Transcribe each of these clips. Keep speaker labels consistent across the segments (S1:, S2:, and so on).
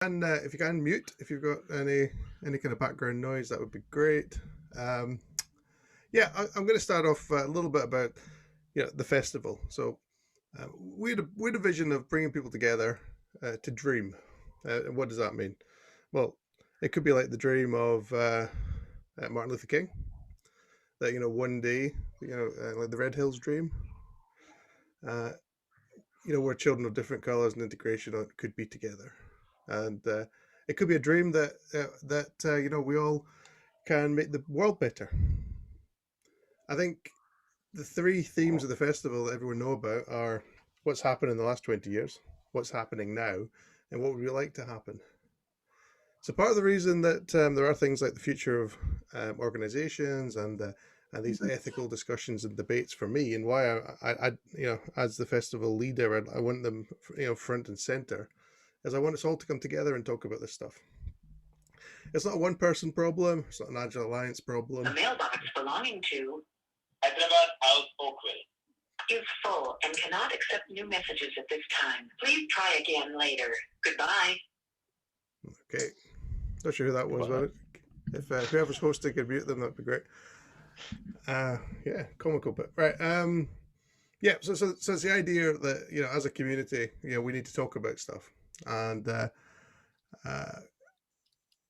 S1: And if you can mute, if you've got any kind of background noise, that would be great. Um, yeah, I'm going to start off a little bit about the festival. So we had a vision of bringing people together to dream. And what does that mean? Well, it could be like the dream of Martin Luther King, that one day, like the Red Hills dream. Uh, where children of different colors and integration could be together, and it could be a dream that we all can make the world better. I think the three themes of the festival that everyone know about are what's happened in the last 20 years, what's happening now, and what would we like to happen. So part of the reason that there are things like the future of organizations and these ethical discussions and debates for me, and why as the festival leader, I want them front and center, is I want us all to come together and talk about this stuff. It's not a one person problem. It's not an Agile Alliance problem.
S2: A mailbox belonging to Hyderabad House Oakville is full and cannot accept new messages at this time. Please try again later. Goodbye.
S1: Okay. Not sure who that was, but if whoever's hosting could mute them, that'd be great. Yeah, comical, but right. Yeah, so it's the idea that as a community, we need to talk about stuff, and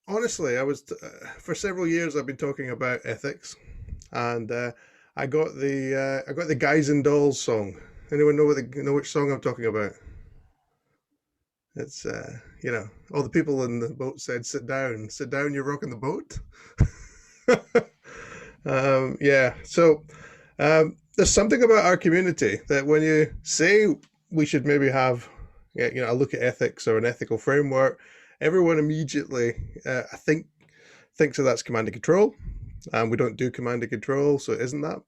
S1: honestly, I was for several years I've been talking about ethics, and I got the Guys and Dolls song. Anyone know which song I'm talking about? It's all the people in the boat said, sit down, you're rocking the boat." Yeah, so there's something about our community that when you say we should maybe have a look at ethics or an ethical framework, everyone immediately thinks that that's command and control, and we don't do command and control, so it isn't that.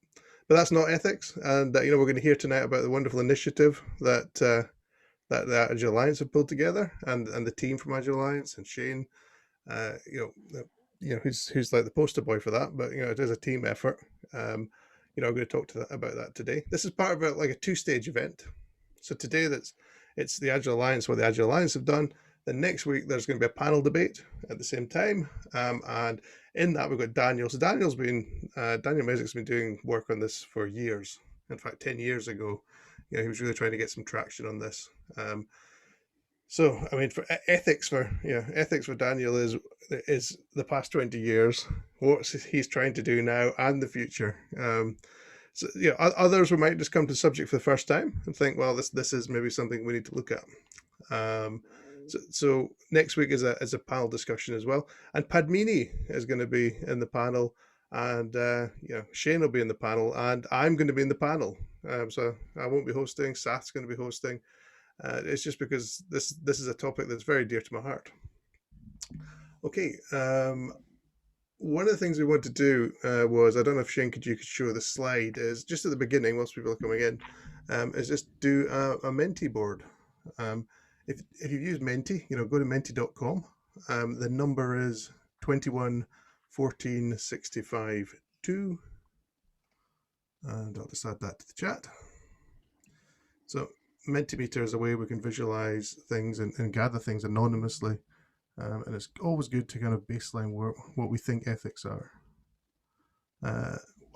S1: But that's not ethics, and we're going to hear tonight about the wonderful initiative that the Agile Alliance have pulled together, and the team from Agile Alliance, and Shane, who's like the poster boy for that. But it is a team effort. I'm going to talk about that today. This is part of like a two-stage event. So today it's the Agile Alliance, what the Agile Alliance have done. Then next week there's going to be a panel debate at the same time, and in that we've got Daniel. So Daniel Mesic's been doing work on this for years. In fact, 10 years ago, he was really trying to get some traction on this. So I mean, for ethics for Daniel is the past 20 years, what he's trying to do now and the future. So others might just come to the subject for the first time and think, well, this is maybe something we need to look at. So next week is a panel discussion as well, and Padmini is going to be in the panel, and Shane will be in the panel, and I'm going to be in the panel. So I won't be hosting. Seth's going to be hosting. It's just because this is a topic that's very dear to my heart. Okay. One of the things we want to do was, I don't know if Shane you could show the slide, is just at the beginning, once people are coming in, is just do a Menti board. If you've used Menti, go to menti.com. The number is 21 14 65 2. And I'll just add that to the chat. So Mentimeter is a way we can visualize things and gather things anonymously. And it's always good to kind of baseline what we think ethics are.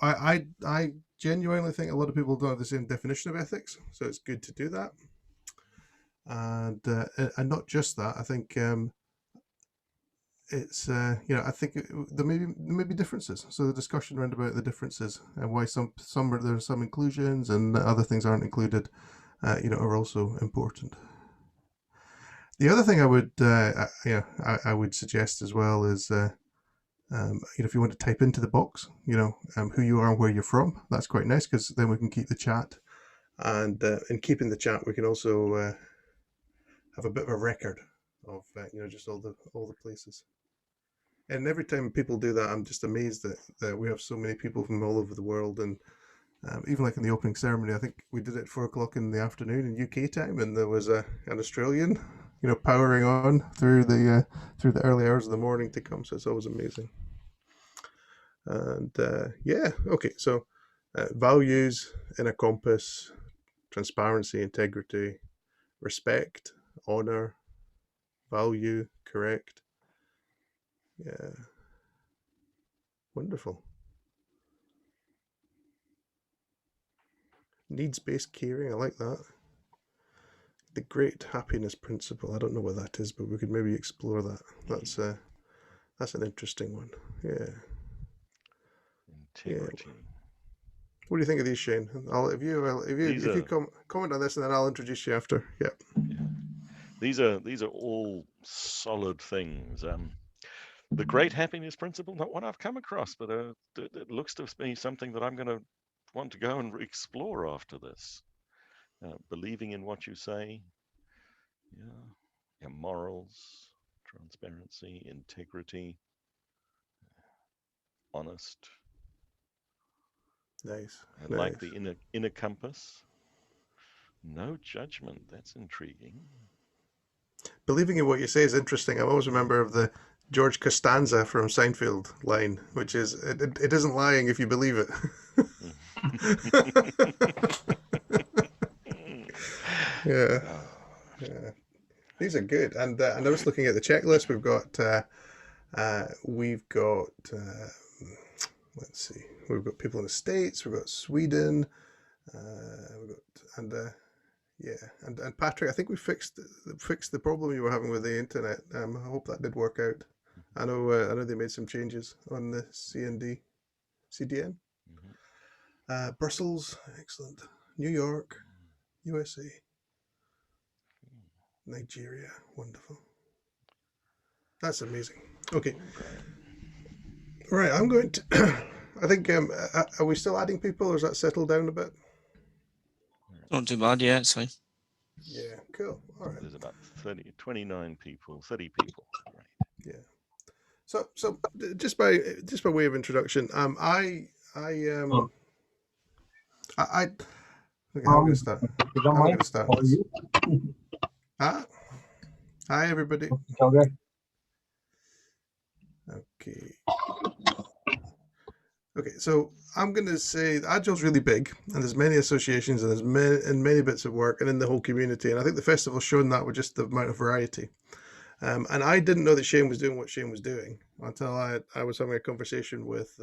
S1: I genuinely think a lot of people don't have the same definition of ethics, so it's good to do that. And not just that, I think it's I think there may be differences. So the discussion around about the differences and why there are some inclusions and other things aren't included, are also important. The other thing I would suggest as well is if you want to type into the box, who you are and where you're from, that's quite nice, because then we can keep the chat, and in keeping the chat, we can also have a bit of a record of just all the places. And every time people do that, I'm just amazed that we have so many people from all over the world. And even like in the opening ceremony, I think we did it at 4:00 in the afternoon in UK time, and there was an Australian, powering on through the early hours of the morning to come. So it's always amazing. And okay. So values in a compass: transparency, integrity, respect, honor, value, correct. Yeah. Wonderful. Needs-based caring. I like that. The great happiness principle. I don't know what that is, but we could maybe explore that. That's an interesting one. Yeah. Yeah.
S2: Integrity.
S1: What do you think of these, Shane?
S2: These
S1: If you
S2: are
S1: comment on this, and then I'll introduce you after. Yeah.
S2: yeah. These are all solid things. The great happiness principle, not one I've come across, but it looks to be something that I'm going to want to go and explore after this. Believing in what you say, yeah, your morals, transparency, integrity, honest.
S1: Nice.
S2: I like
S1: Nice.
S2: the inner compass. No judgment. That's intriguing.
S1: Believing in what you say is interesting. I always remember of the George Costanza from Seinfeld line, which is, it isn't lying if you believe it. Yeah.
S2: Oh,
S1: Yeah. These are good. And I was looking at the checklist. We've got let's see, we've got people in the States, we've got Sweden, we've got, yeah, and Patrick, I think we fixed the problem you were having with the internet. I hope that did work out. I know they made some changes on the CDN.
S2: mhm.
S1: Brussels, excellent. New York, USA, Nigeria, wonderful. That's amazing. Okay,
S2: Oh, great.
S1: right. I'm going to. I think. Are we still adding people, or is that settled down a bit?
S3: Not too bad, yeah, it's fine.
S1: Yeah, cool. All right.
S2: There's about 29 people, 30 people. Great.
S1: Yeah. So just by way of introduction, I I okay. How am I going to start? How am I going to start this? Ah, hi everybody. Okay. Okay, so I'm going to say Agile's really big, and there's many associations, and there's many bits of work, and in the whole community. And I think the festival's shown that with just the amount of variety. And I didn't know that Shane was doing what Shane was doing until I was having a conversation with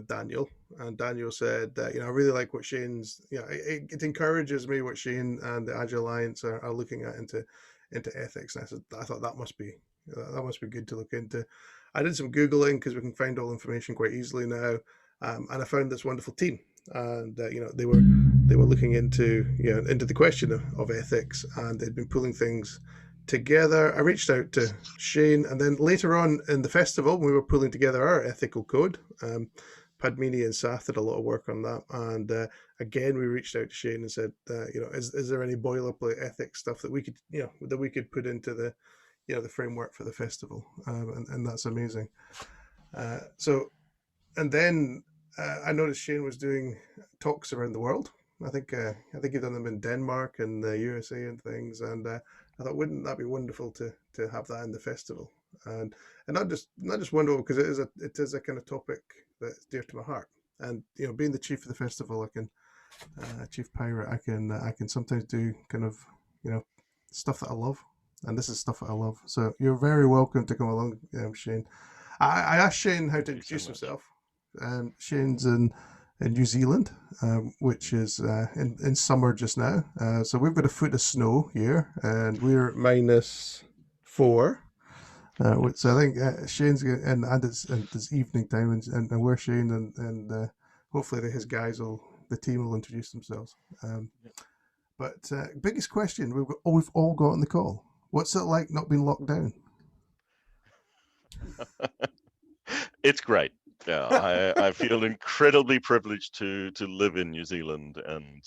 S1: Daniel, and Daniel said that I really like what Shane's it encourages me what Shane and the Agile Alliance are looking at into ethics. And I thought that must be good to look into. I did some googling because we can find all information quite easily now, and I found this wonderful team, and they were looking into the question of ethics, and they'd been pulling things together. I reached out to Shane, and then later on in the festival, we were pulling together our ethical code. Padmini and Sath did a lot of work on that, and again, we reached out to Shane and said, is there any boilerplate ethics stuff that we could put into the framework for the festival, and that's amazing. So, and then I noticed Shane was doing talks around the world. I think you've done them in Denmark and the USA and things, and I thought, wouldn't that be wonderful to have that in the festival, and not just wonderful because it is a kind of topic that's dear to my heart, and being the chief of the festival, I can chief pirate, I can sometimes do kind of stuff that I love, and this is stuff that I love. So you're very welcome to come along, Shane. I asked Shane how to
S2: Thank you so
S1: introduce
S2: much.
S1: himself. Shane's in New Zealand, which is in summer just now. So we've got a foot of snow here, and we're -4. Which I think Shane's and it's evening time, and we're Shane, and hopefully the team will introduce themselves. But biggest question we've all got on the call: what's it like not being locked down?
S2: It's great. Yeah, I feel incredibly privileged to live in New Zealand, and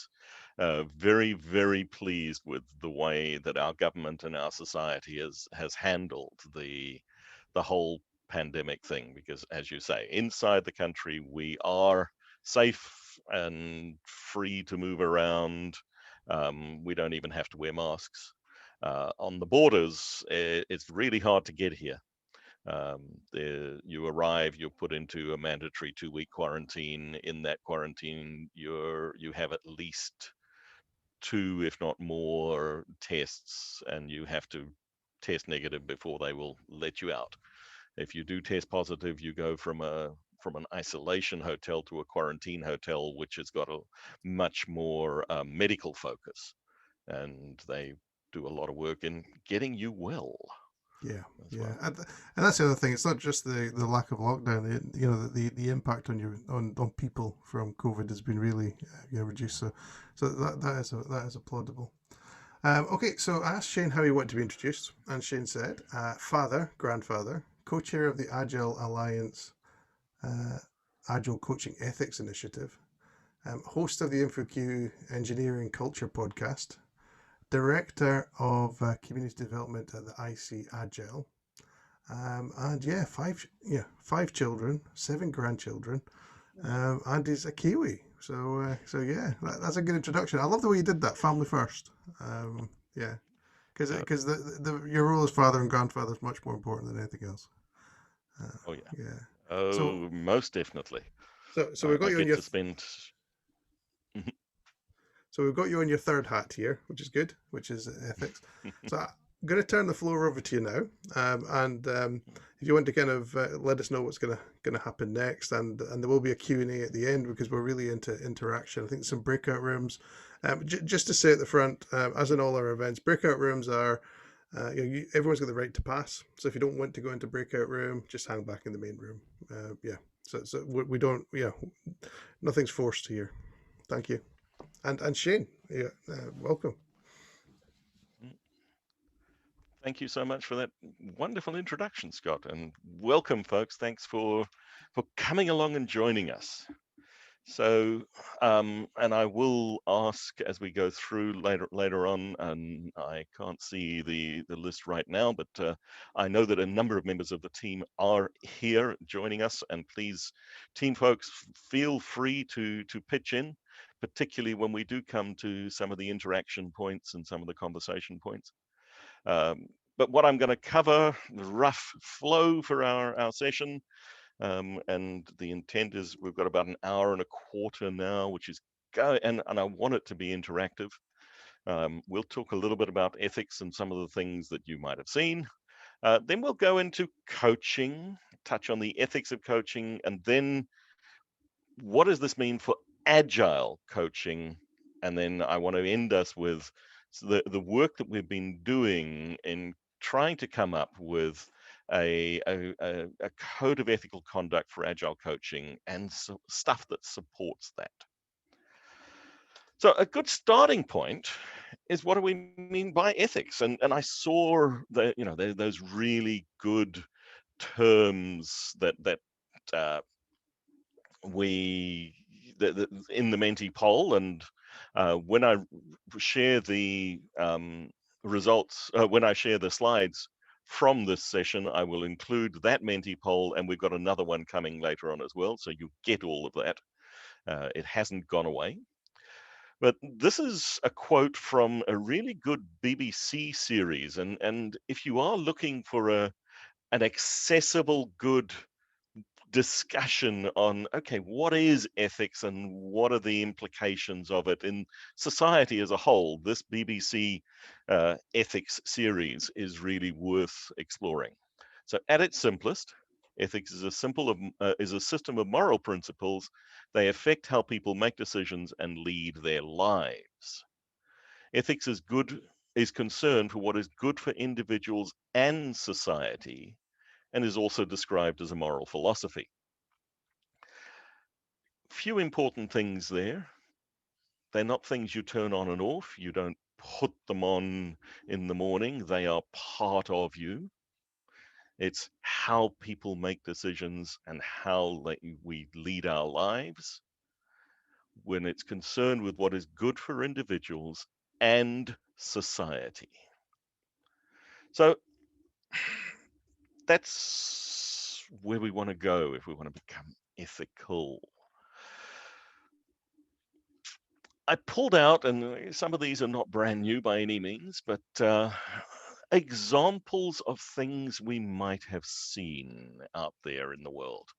S2: very, very pleased with the way that our government and our society has handled the whole pandemic thing. Because, as you say, inside the country we are safe and free to move around. We don't even have to wear masks. On the borders, it's really hard to get here. You arrive, you're put into a mandatory 2-week quarantine. In that quarantine, you have at least 2, if not more, tests, and you have to test negative before they will let you out. If you do test positive, you go from an isolation hotel to a quarantine hotel, which has got a much more medical focus, and they do a lot of work in getting you well.
S1: Yeah,
S2: as
S1: yeah,
S2: well.
S1: and that's the other thing. It's not just the lack of lockdown. The impact on on people from COVID has been really reduced. So that is applaudable. Okay, so I asked Shane how he wanted to be introduced, and Shane said, "Father, grandfather, co-chair of the Agile Alliance, Agile Coaching Ethics Initiative, host of the InfoQ Engineering Culture podcast, director of community development at the IC Agile." And yeah, five children, 7 grandchildren, and he's a Kiwi. So yeah, that's a good introduction. I love the way you did that, family first. Yeah, because your role as father and grandfather is much more important than anything else.
S2: Oh yeah.
S1: Yeah. So
S2: Oh, most definitely.
S1: so we've got
S2: I
S1: you on
S2: get
S1: your
S2: to spend.
S1: So we've got you on your third hat here, which is good, which is ethics. So I'm going to turn the floor over to you now, and if you want to kind of let us know what's going to happen next, and there will be a Q&A at the end because we're really into interaction. I think some breakout rooms. Just to say at the front, as in all our events, breakout rooms are. Everyone's got the right to pass. So if you don't want to go into breakout room, just hang back in the main room. Yeah. So we don't. Yeah. Nothing's forced here. Thank you. And Shane, yeah, welcome.
S2: Thank you so much for that wonderful introduction, Scott, and welcome, folks. Thanks for coming along and joining us. So, and I will ask as we go through later on, and I can't see the list right now, but I know that a number of members of the team are here joining us, and please, team folks, feel free to pitch in, particularly when we do come to some of the interaction points and some of the conversation points. But what I'm going to cover, the rough flow for our session, and the intent is we've got about an hour and a quarter now, which is and I want it to be interactive. We'll talk a little bit about ethics and some of the things that you might have seen. Then we'll go into coaching, touch on the ethics of coaching, and then what does this mean for agile coaching? And then I want to end us with the work that we've been doing in trying to come up with a code of ethical conduct for agile coaching and stuff that supports that. So a good starting point is, what do we mean by ethics? And I saw that those really good terms that we in the Menti poll, and when I share the results, when I share the slides from this session, I will include that Menti poll, and we've got another one coming later on as well, so you get all of that. It hasn't gone away. But this is a quote from a really good BBC series, and if you are looking for an accessible, good discussion on, okay, what is ethics and what are the implications of it in society as a whole, this BBC ethics series is really worth exploring. So at its simplest, ethics is a system of moral principles. They affect how people make decisions and lead their lives. Ethics is concerned for what is good for individuals and society, and is also described as a moral philosophy. Few important things there. They're not things you turn on and off. You don't put them on in the morning. They are part of you. It's how people make decisions and how we lead our lives. When it's concerned with what is good for individuals and society. So that's where we want to go if we want to become ethical. I pulled out, and some of these are not brand new by any means, but examples of things we might have seen out there in the world.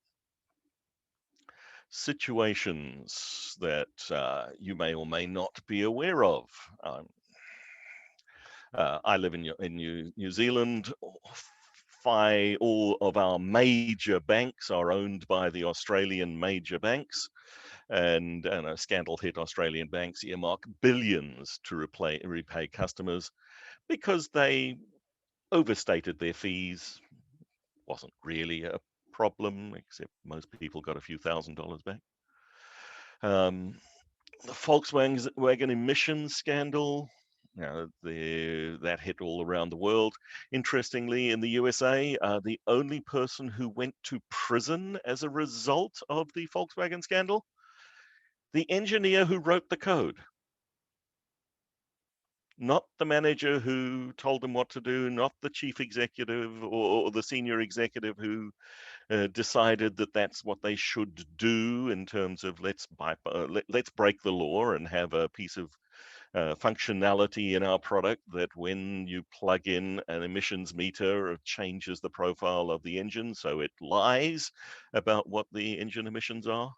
S2: Situations that you may or may not be aware of. I live in New Zealand. All of our major banks are owned by the Australian major banks, and a scandal hit Australian banks earmark billions to repay customers because they overstated their fees. Wasn't really a problem, except most people got a few $1,000s back. The Volkswagen emissions scandal, that hit all around the world. Interestingly, in the USA, the only person who went to prison as a result of the Volkswagen scandal, the engineer who wrote the code. Not the manager who told them what to do, not the chief executive or the senior executive who decided that that's what they should do in terms of let's break the law and have a piece of functionality in our product that when you plug in an emissions meter, it changes the profile of the engine, so it lies about what the engine emissions are.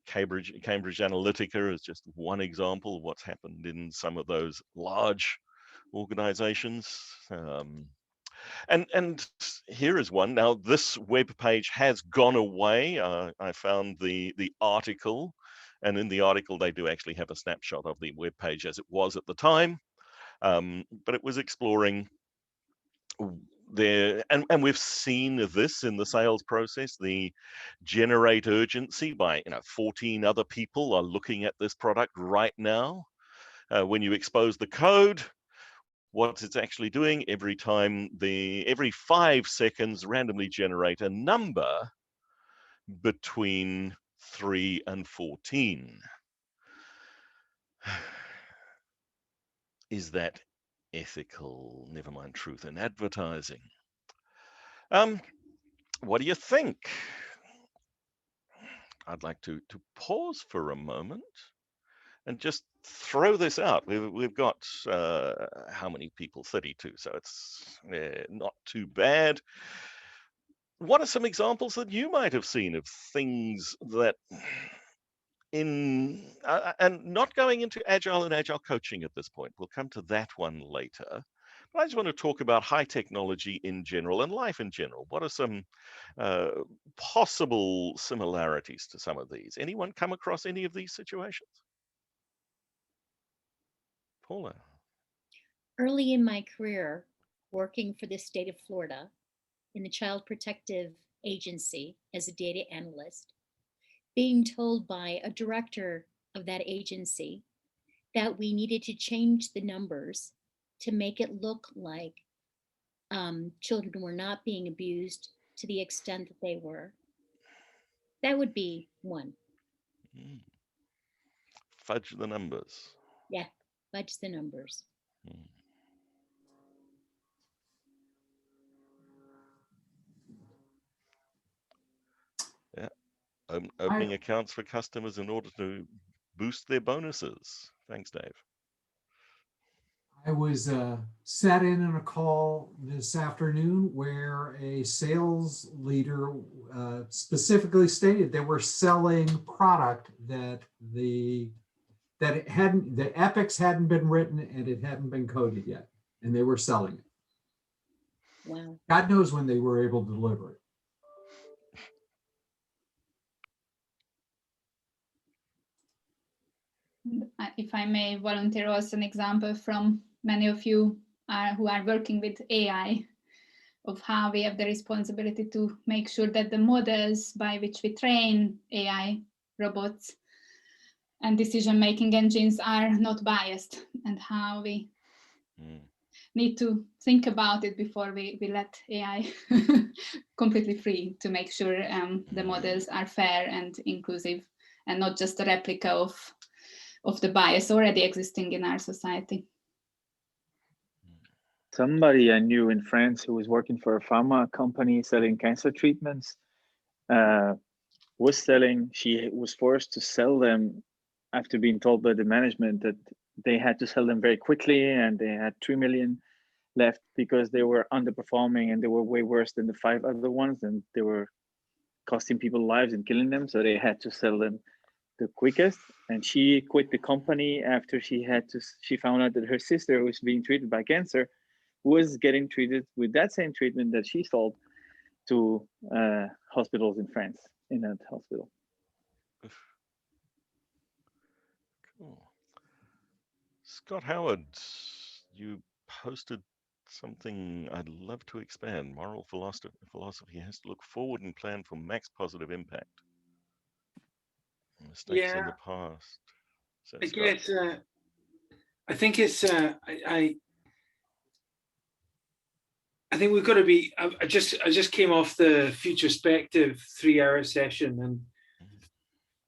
S2: Cambridge Analytica is just one example of what's happened in some of those large organizations. And here is one. Now, this web page has gone away. I found the article, and in the article, they do actually have a snapshot of the web page as it was at the time. But it was exploring and we've seen this in the sales process. The generate urgency by 14 other people are looking at this product right now. When you expose the code, what it's actually doing every 5 seconds randomly generate a number between 3 and 14. Is that ethical? Never mind truth in advertising. What do you think? I'd like to pause for a moment and just throw this out. We've got how many people? 32, so it's not too bad. What are some examples that you might have seen of things that and not going into Agile and Agile coaching at this point. We'll come to that one later. But I just want to talk about high technology in general and life in general. What are some possible similarities to some of these? Anyone come across any of these situations? Paula.
S4: Early in my career, working for the state of Florida in the Child Protective Agency as a data analyst, being told by a director of that agency that we needed to change the numbers to make it look like children were not being abused to the extent that they were. That would be one.
S2: Fudge the numbers.
S4: Yeah, fudge the numbers.
S2: Yeah, opening accounts for customers in order to boost their bonuses. Thanks, Dave.
S5: I was sat in on a call this afternoon where a sales leader specifically stated they were selling product that the epics hadn't been written and it hadn't been coded yet, and they were selling it.
S4: Wow.
S5: God knows when they were able to deliver it.
S6: If I may volunteer also an example from many of you who are working with AI, of how we have the responsibility to make sure that the models by which we train AI robots and decision-making engines are not biased, and how we need to think about it before we let AI completely free, to make sure the models are fair and inclusive and not just a replica of the bias already existing in our society.
S7: Somebody I knew in France who was working for a pharma company selling cancer treatments she was forced to sell them after being told by the management that they had to sell them very quickly and they had 3 million left because they were underperforming and they were way worse than the 5 other ones and they were costing people lives and killing them. So they had to sell them the quickest, and she quit the company after she found out that her sister, who was being treated by cancer, was getting treated with that same treatment that she sold to hospitals in France, in that hospital.
S2: Cool. Scott Howard, you posted something I'd love to expand. Moral philosophy has to look forward and plan for max positive impact. Mistakes in the past. So,
S8: I
S2: Scott.
S8: guess I think it's I think we've got to be. I just came off the Futurespective 3-hour session, and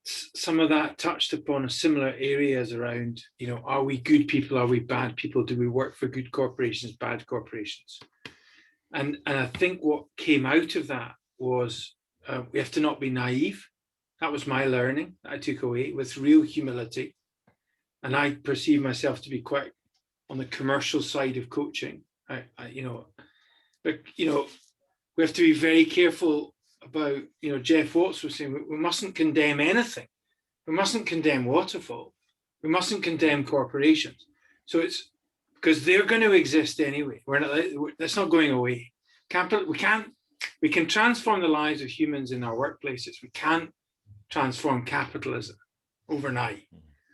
S8: some of that touched upon similar areas around, are we good people? Are we bad people? Do we work for good corporations, bad corporations? And I think what came out of that was we have to not be naive. That was my learning that I took away, with real humility. And I perceive myself to be quite on the commercial side of coaching. But we have to be very careful about, Jeff Watts was saying, we mustn't condemn anything. We mustn't condemn waterfall. We mustn't condemn corporations. So it's because they're going to exist anyway. That's not going away. We can transform the lives of humans in our workplaces. We can't transform capitalism overnight.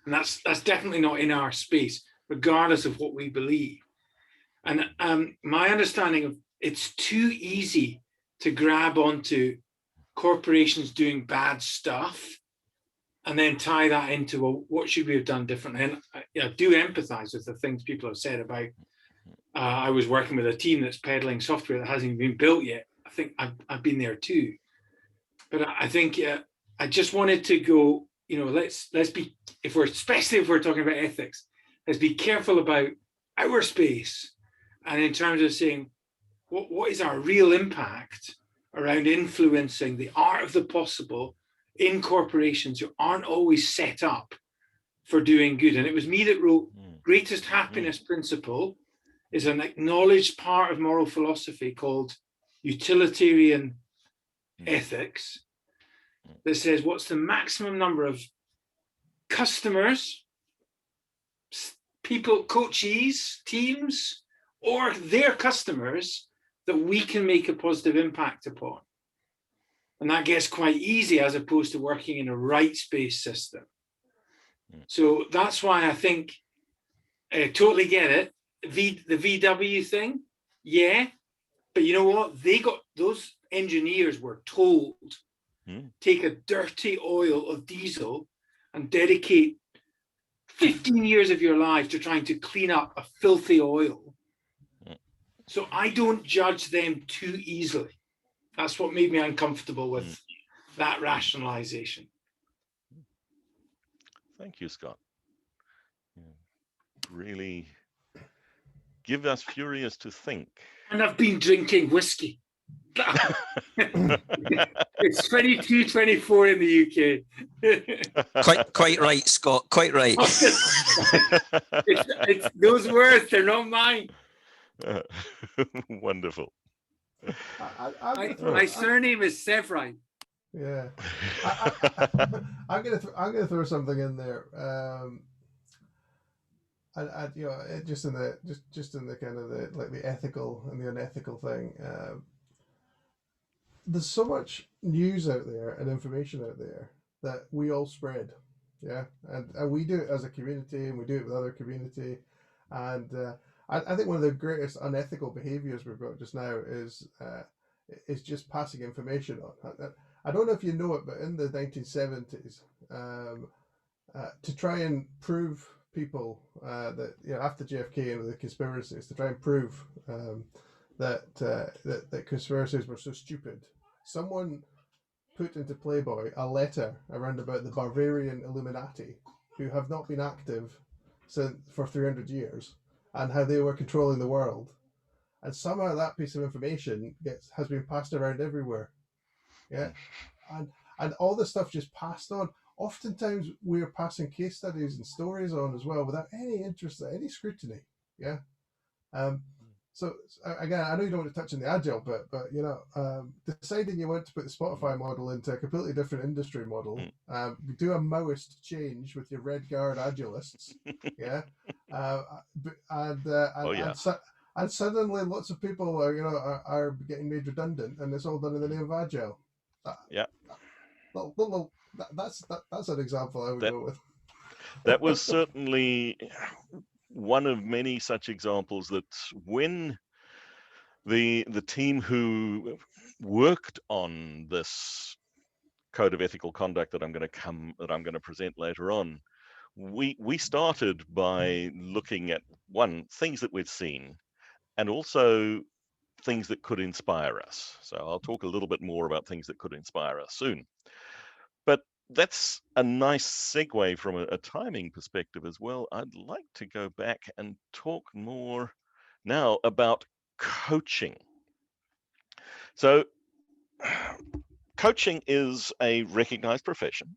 S8: And that's definitely not in our space, regardless of what we believe. And my understanding of it's too easy to grab onto corporations doing bad stuff and then tie that into, well, what should we have done differently? And I do empathize with the things people have said about, I was working with a team that's peddling software that hasn't even been built yet. I think I've been there too. But I think I just wanted to go, let's be, especially if we're talking about ethics, let's be careful about our space. And in terms of saying, what is our real impact around influencing the art of the possible in corporations who aren't always set up for doing good? And it was me that wrote Greatest Happiness Principle is an acknowledged part of moral philosophy called utilitarian ethics that says what's the maximum number of customers, people, coachees, teams, or their customers that we can make a positive impact upon. And that gets quite easy as opposed to working in a rights-based system. So that's why I think I totally get it. The VW thing, yeah. But you know what? Those engineers were told, take a dirty oil of diesel and dedicate 15 years of your life to trying to clean up a filthy oil. So I don't judge them too easily. That's what made me uncomfortable with that rationalization.
S2: Thank you, Scott. Really give us furious to think.
S8: And I've been drinking whiskey. It's 22-24 in the
S3: UK. Quite right, Scott. Quite right.
S8: it's those words, they're not mine.
S2: Wonderful.
S8: My surname is Severine.
S1: Yeah, I'm gonna throw something in there. And just in the kind of the ethical and the unethical thing. There's so much news out there and information out there that we all spread, and we do it as a community, and we do it with other community, and I think one of the greatest unethical behaviours we've got just now is just passing information on. I don't know if you know it, but in the 1970s, to try and prove people that after JFK and the conspiracies, to try and prove that conspiracies were so stupid, someone put into Playboy a letter around about the Bavarian Illuminati, who have not been active for 300 years, and how they were controlling the world. And somehow that piece of information has been passed around everywhere. Yeah. And all this stuff just passed on. Oftentimes we're passing case studies and stories on as well without any interest, any scrutiny. Yeah. So again, I know you don't want to touch on the agile bit, but deciding you want to put the Spotify model into a completely different industry model, do a Maoist change with your Red Guard Agilists, yeah, and suddenly lots of people are getting made redundant, and it's all done in the name of agile. That's an example I would go with.
S2: That was certainly one of many such examples that when the team who worked on this code of ethical conduct that I'm going to present later on, we started by looking at things that we'd seen, and also things that could inspire us. So I'll talk a little bit more about things that could inspire us soon. But that's a nice segue from a timing perspective as well. I'd like to go back and talk more now about coaching. So coaching is a recognized profession.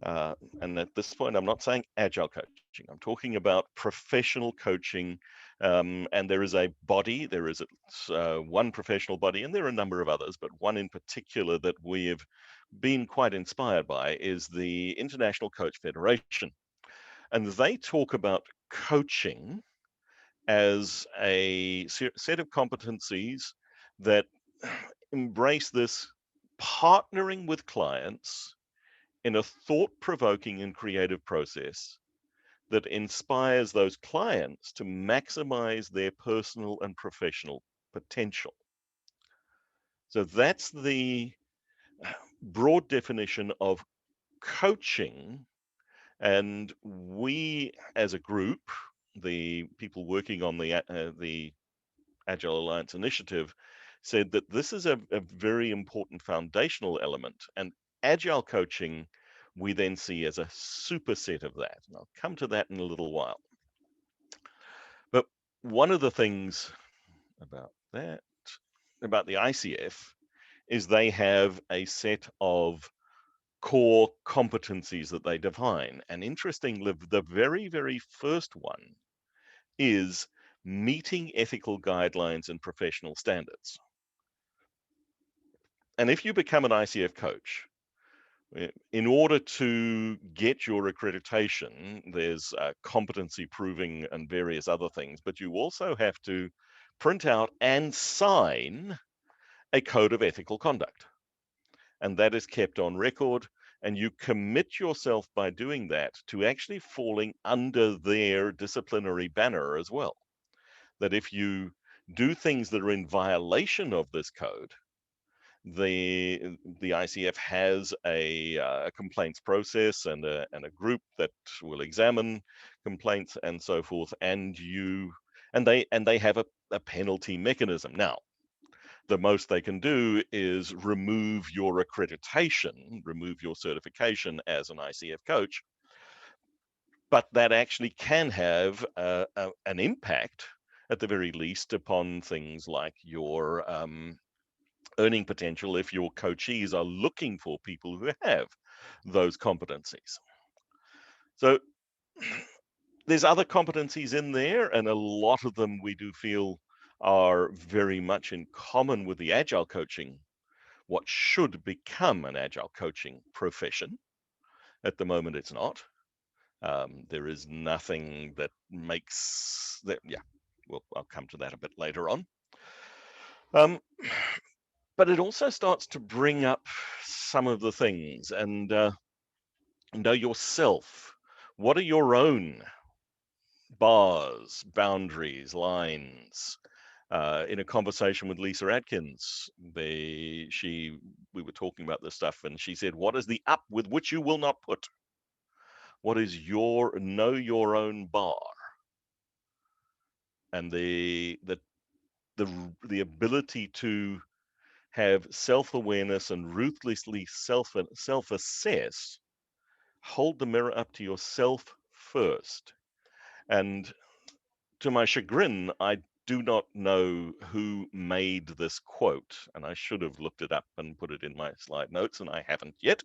S2: And at this point, I'm not saying agile coaching. I'm talking about professional coaching. And there is a body, there is one professional body, and there are a number of others, but one in particular that we have been quite inspired by is the International Coach Federation. And they talk about coaching as a set of competencies that embrace this partnering with clients in a thought-provoking and creative process that inspires those clients to maximize their personal and professional potential. So that's the broad definition of coaching. And we, as a group, the people working on the Agile Alliance initiative, said that this is a very important foundational element. And Agile coaching, we then see as a superset of that. And I'll come to that in a little while. But one of the things about the ICF, is they have a set of core competencies that they define. And interestingly, the very, very first one is meeting ethical guidelines and professional standards. And if you become an ICF coach, in order to get your accreditation, there's competency proving and various other things, but you also have to print out and sign a code of ethical conduct. And that is kept on record, and you commit yourself by doing that to actually falling under their disciplinary banner as well. That if you do things that are in violation of this code, the ICF has a complaints process and a group that will examine complaints and so forth, and they have a penalty mechanism. Now, the most they can do is remove your accreditation, remove your certification as an ICF coach, but that actually can have an impact, at the very least, upon things like your earning potential if your coachees are looking for people who have those competencies. So there's other competencies in there, and a lot of them we do feel are very much in common with the Agile coaching, what should become an Agile coaching profession. At the moment, it's not. There is nothing that makes that, well, I'll come to that a bit later on. But it also starts to bring up some of the things and know yourself. What are your own bars, boundaries, lines? In a conversation with Lisa Atkins, we were talking about this stuff, and she said, "What is the up with which you will not put? What is your know your own bar?" And the ability to have self-awareness and ruthlessly self-assess, hold the mirror up to yourself first. And to my chagrin, I do not know who made this quote, and I should have looked it up and put it in my slide notes, and I haven't yet.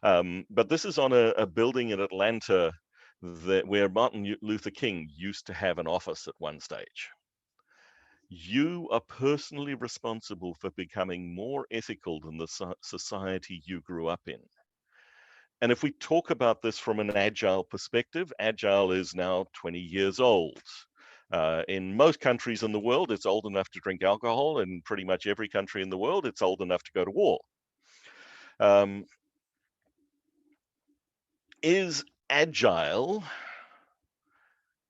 S2: But this is on a building in Atlanta where Martin Luther King used to have an office at one stage. you are personally responsible for becoming more ethical than the society you grew up in. And if we talk about this from an Agile perspective, Agile is now 20 years old. In most countries in the world, it's old enough to drink alcohol. In pretty much every country in the world, it's old enough to go to war. Is Agile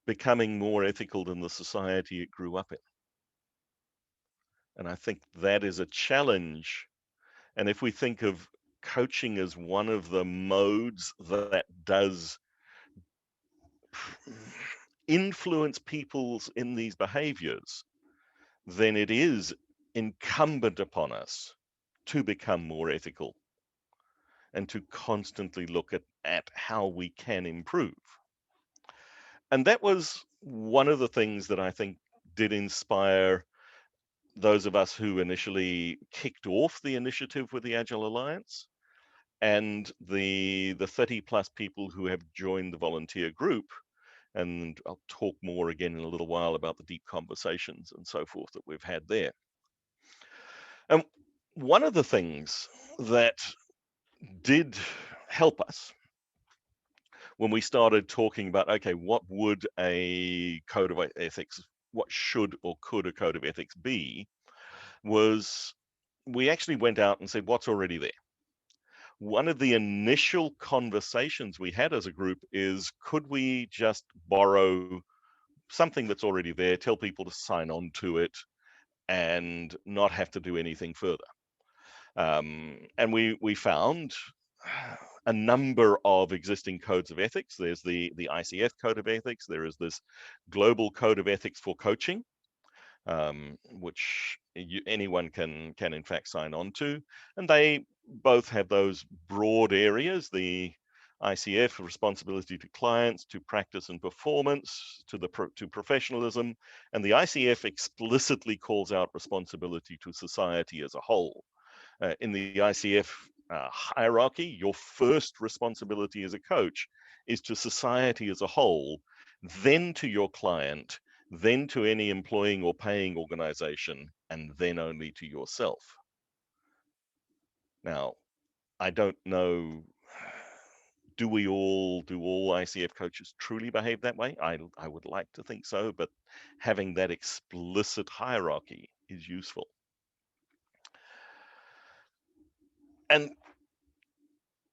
S2: becoming more ethical than the society it grew up in? And I think that is a challenge. And if we think of coaching as one of the modes that does influence people's in these behaviors, then it is incumbent upon us to become more ethical and to constantly look at how we can improve. And that was one of the things that I think did inspire those of us who initially kicked off the initiative with the Agile Alliance, and the 30 plus people who have joined the volunteer group. And I'll talk more again in a little while about the deep conversations and so forth that we've had there. And one of the things that did help us when we started talking about, okay, what would a code of ethics, what should or could a code of ethics be, was we actually went out and said, what's already there? One of the initial conversations we had as a group is, could we just borrow something that's already there, tell people to sign on to it, and not have to do anything further? And we found a number of existing codes of ethics. There's the ICF code of ethics. There is this global code of ethics for coaching, which anyone can in fact sign on to. And they both have those broad areas, the ICF, responsibility to clients, to practice and performance, to professionalism. And the ICF explicitly calls out responsibility to society as a whole. In the ICF hierarchy, your first responsibility as a coach is to society as a whole, then to your client, then to any employing or paying organization, and then only to yourself. Now, I don't know, do all ICF coaches truly behave that way? I would like to think so, but having that explicit hierarchy is useful. And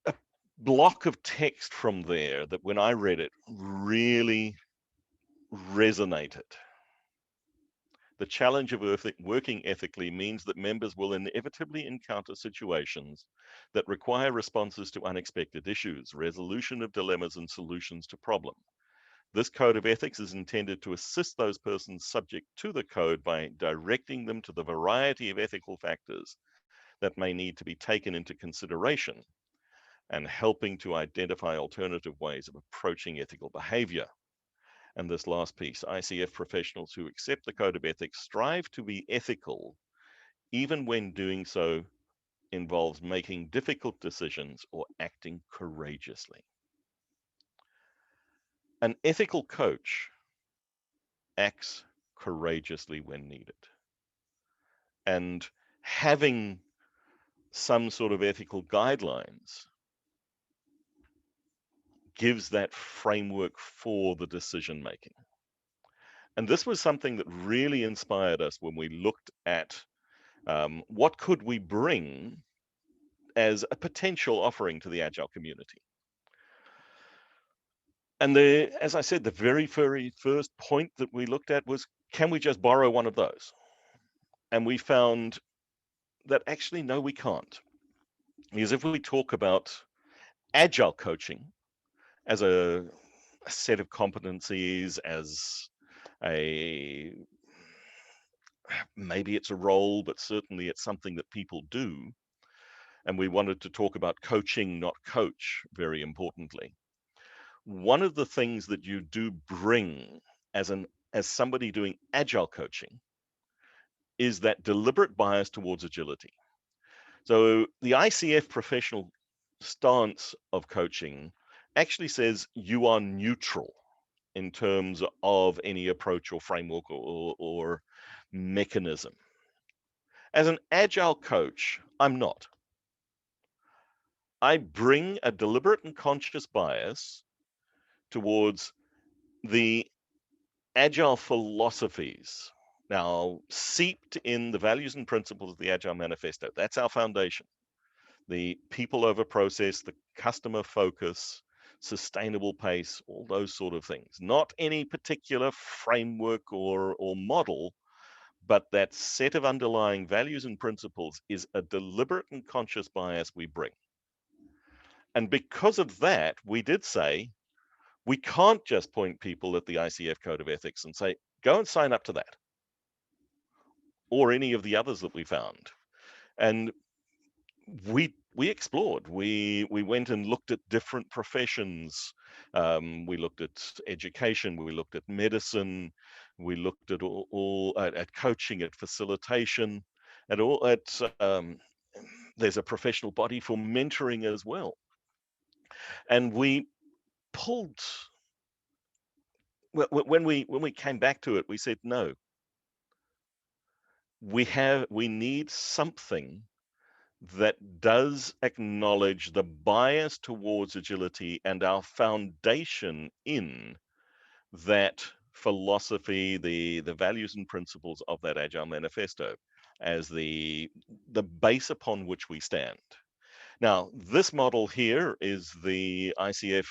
S2: a block of text from there that when I read it really resonated. The challenge of working ethically means that members will inevitably encounter situations that require responses to unexpected issues, resolution of dilemmas, and solutions to problems. This code of ethics is intended to assist those persons subject to the code by directing them to the variety of ethical factors that may need to be taken into consideration and helping to identify alternative ways of approaching ethical behavior. And this last piece, ICF professionals who accept the code of ethics strive to be ethical, even when doing so involves making difficult decisions or acting courageously. An ethical coach acts courageously when needed. And having some sort of ethical guidelines gives that framework for the decision making. And this was something that really inspired us when we looked at what could we bring as a potential offering to the Agile community. And as I said, the very first point that we looked at was, can we just borrow one of those? And we found that actually, no, we can't. Because if we talk about Agile coaching as a set of competencies, as maybe it's a role, but certainly it's something that people do. And we wanted to talk about coaching, not coach, very importantly. One of the things that you do bring as somebody doing Agile coaching is that deliberate bias towards agility. So the ICF professional stance of coaching actually says you are neutral in terms of any approach or framework or mechanism. As an agile coach, I'm not. I bring a deliberate and conscious bias towards the agile philosophies, now seeped in the values and principles of the Agile Manifesto. That's our foundation. The people over process, the customer focus, sustainable pace, all those sort of things. Not any particular framework or model, but that set of underlying values and principles is a deliberate and conscious bias we bring. And because of that, we did say, we can't just point people at the ICF Code of Ethics and say, go and sign up to that, or any of the others that we found. And we explored. We went and looked at different professions. We looked at education. We looked at medicine. We looked at all at coaching, at facilitation, at all. There's a professional body for mentoring as well. And we pulled. When we came back to it, we said no. We need something that does acknowledge the bias towards agility and our foundation in that philosophy, the values and principles of that Agile Manifesto as the base upon which we stand. Now, this model here is the ICF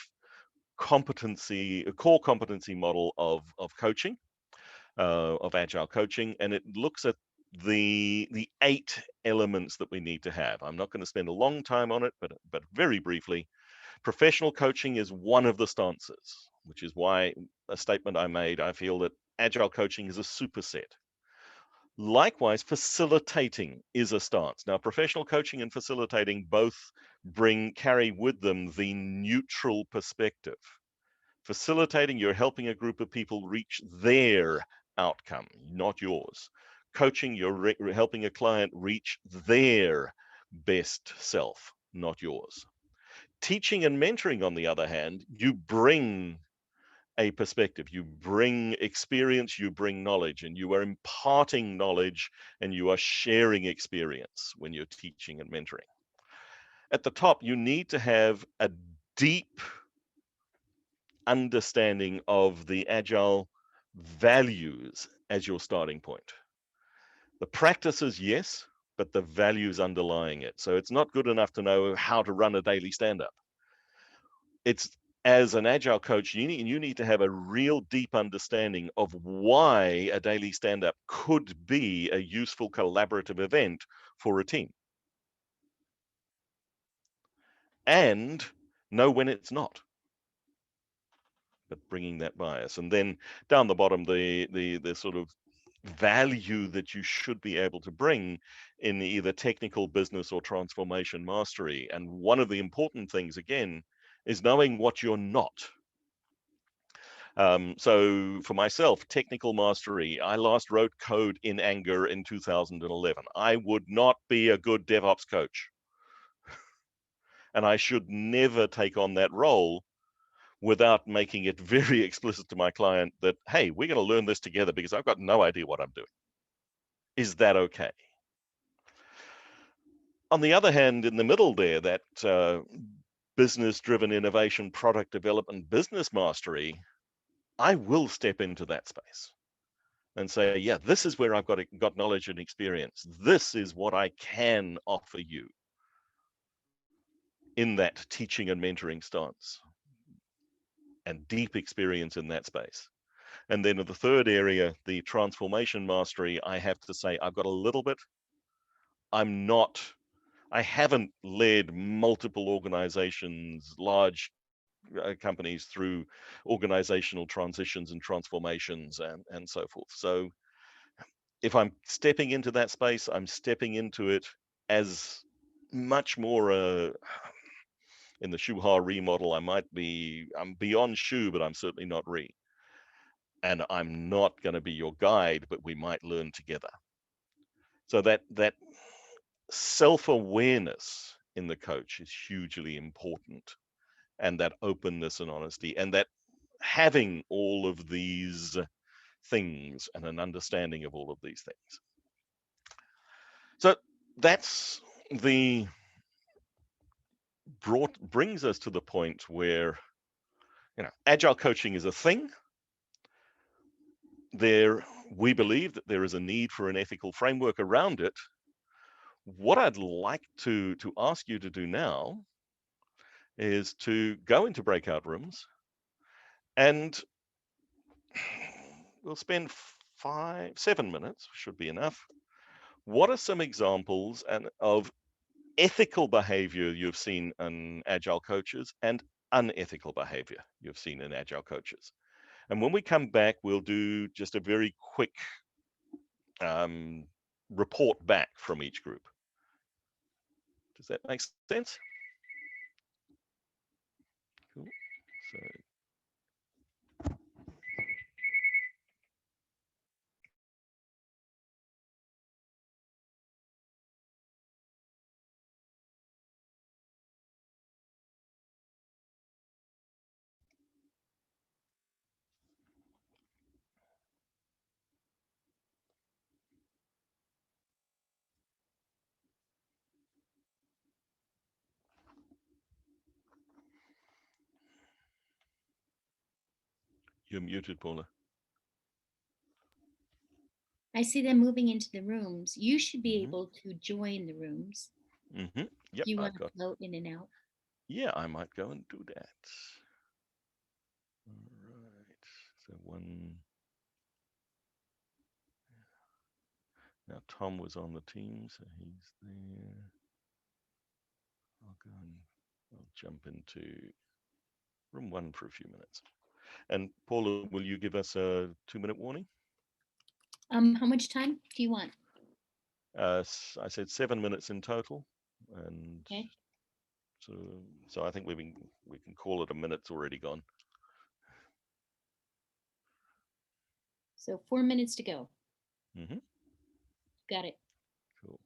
S2: core competency model of coaching, of Agile coaching, and it looks at the 8 elements that we need to have. I'm not going to spend a long time on it, but very briefly, professional coaching is one of the stances, which is why a statement I made, I feel that Agile coaching is a superset. Likewise, facilitating is a stance. Now, professional coaching and facilitating both carry with them the neutral perspective. Facilitating, you're helping a group of people reach their outcome, not yours. Coaching, you're helping a client reach their best self, not yours. Teaching and mentoring, on the other hand, you bring a perspective, you bring experience, you bring knowledge, and you are imparting knowledge and you are sharing experience when you're teaching and mentoring. At the top, you need to have a deep understanding of the Agile values as your starting point. The practices, yes, but the values underlying it. So it's not good enough to know how to run a daily stand-up. It's, as an Agile coach, you need to have a real deep understanding of why a daily stand-up could be a useful collaborative event for a team. And know when it's not. But bringing that bias. And then down the bottom, the sort of value that you should be able to bring in either technical, business, or transformation mastery. And one of the important things, again, is knowing what you're not. So for myself, technical mastery, I last wrote code in anger in 2011. I would not be a good DevOps coach. And I should never take on that role without making it very explicit to my client that, hey, we're going to learn this together because I've got no idea what I'm doing. Is that okay? On the other hand, in the middle there, that business-driven innovation, product development, business mastery, I will step into that space and say, yeah, this is where I've got knowledge and experience. This is what I can offer you in that teaching and mentoring stance, and deep experience in that space. And then in the third area, the transformation mastery, I have to say I've got a little bit. I haven't led multiple organizations, large companies through organizational transitions and transformations and so forth. So if I'm stepping into that space, I'm stepping into it as much more in the Shu Ha Re model. I'm beyond Shu, but I'm certainly not Re. And I'm not going to be your guide, but we might learn together. So that self-awareness in the coach is hugely important, and that openness and honesty, and that having all of these things and an understanding of all of these things. So that's brings us to the point where, agile coaching is a thing. We believe that there is a need for an ethical framework around it. What I'd like to ask you to do now is to go into breakout rooms, and we'll spend 7 minutes, should be enough. What are some examples of ethical behavior you've seen in agile coaches and unethical behavior you've seen in agile coaches? And when we come back, we'll do just a very quick report back from each group. Does that make sense? Cool. So you're muted, Paula.
S4: I see them moving into the rooms. You should be able to join the rooms.
S2: Yep.
S4: Do you want to float in and out?
S2: Yeah, I might go and do that. All right. So now Tom was on the team, so he's there. I'll jump into room 1 for a few minutes. And Paula, will you give us a 2-minute warning?
S4: How much time do you want?
S2: I said 7 minutes in total, and
S4: okay.
S2: So I think we can call it a minute's already gone.
S4: So 4 minutes to go.
S2: Mm-hmm.
S4: Got it.
S2: Cool.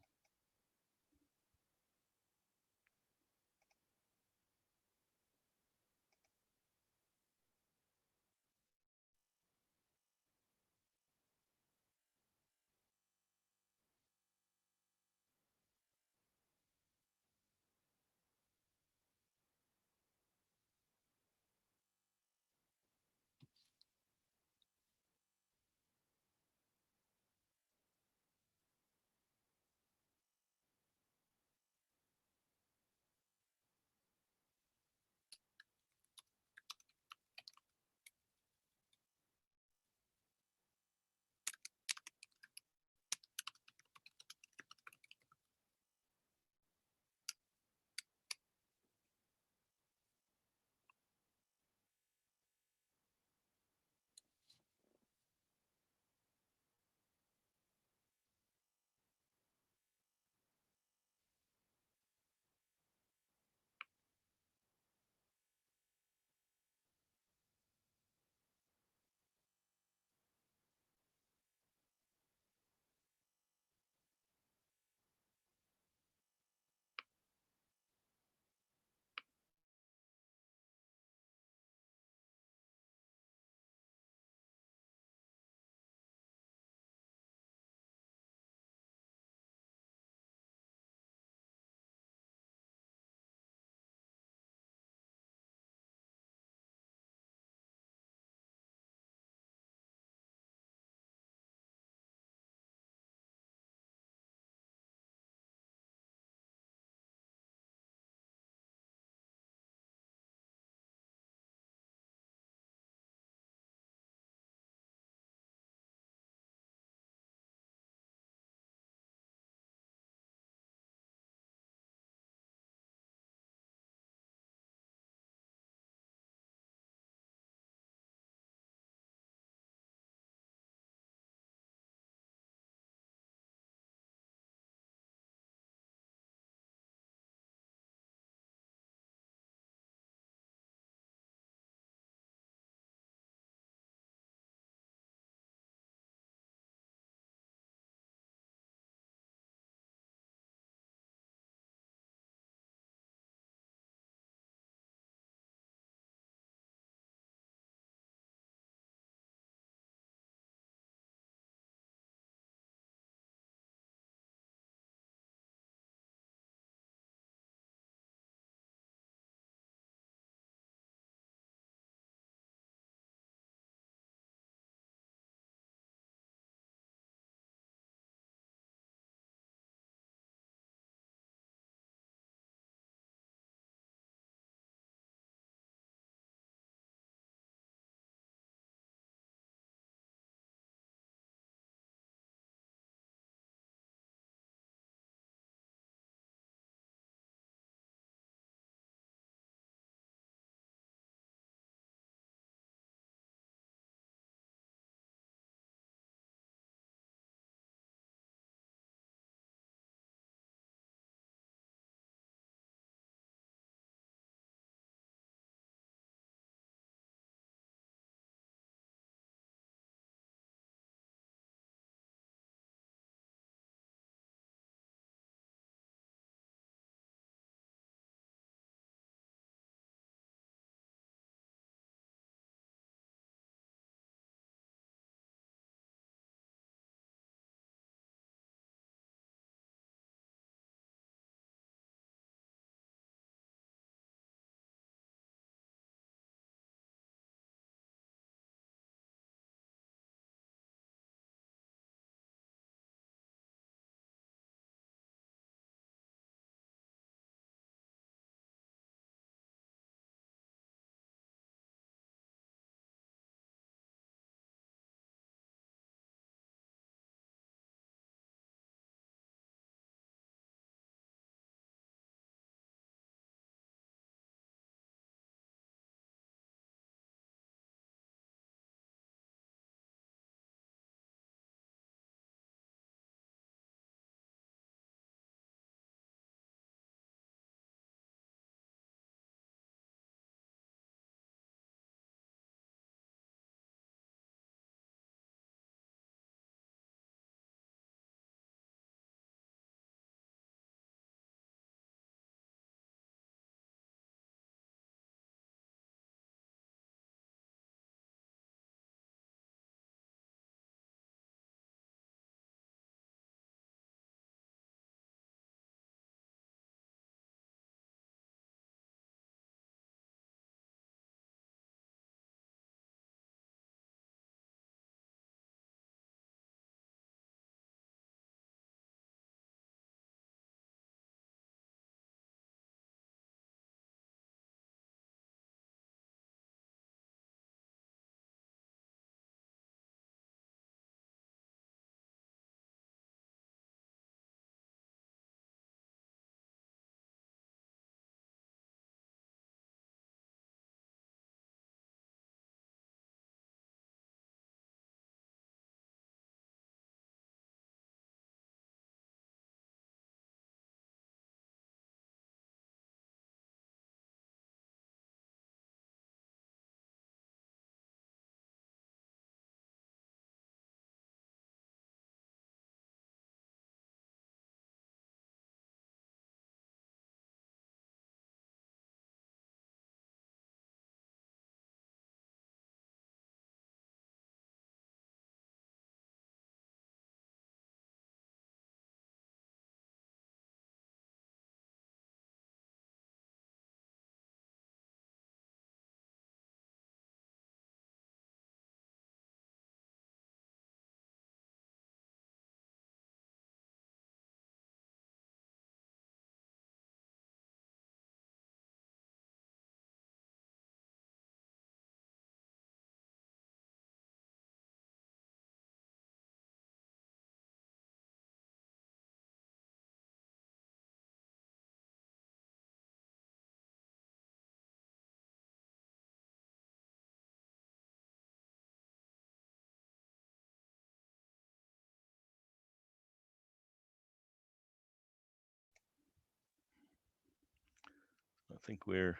S2: think we're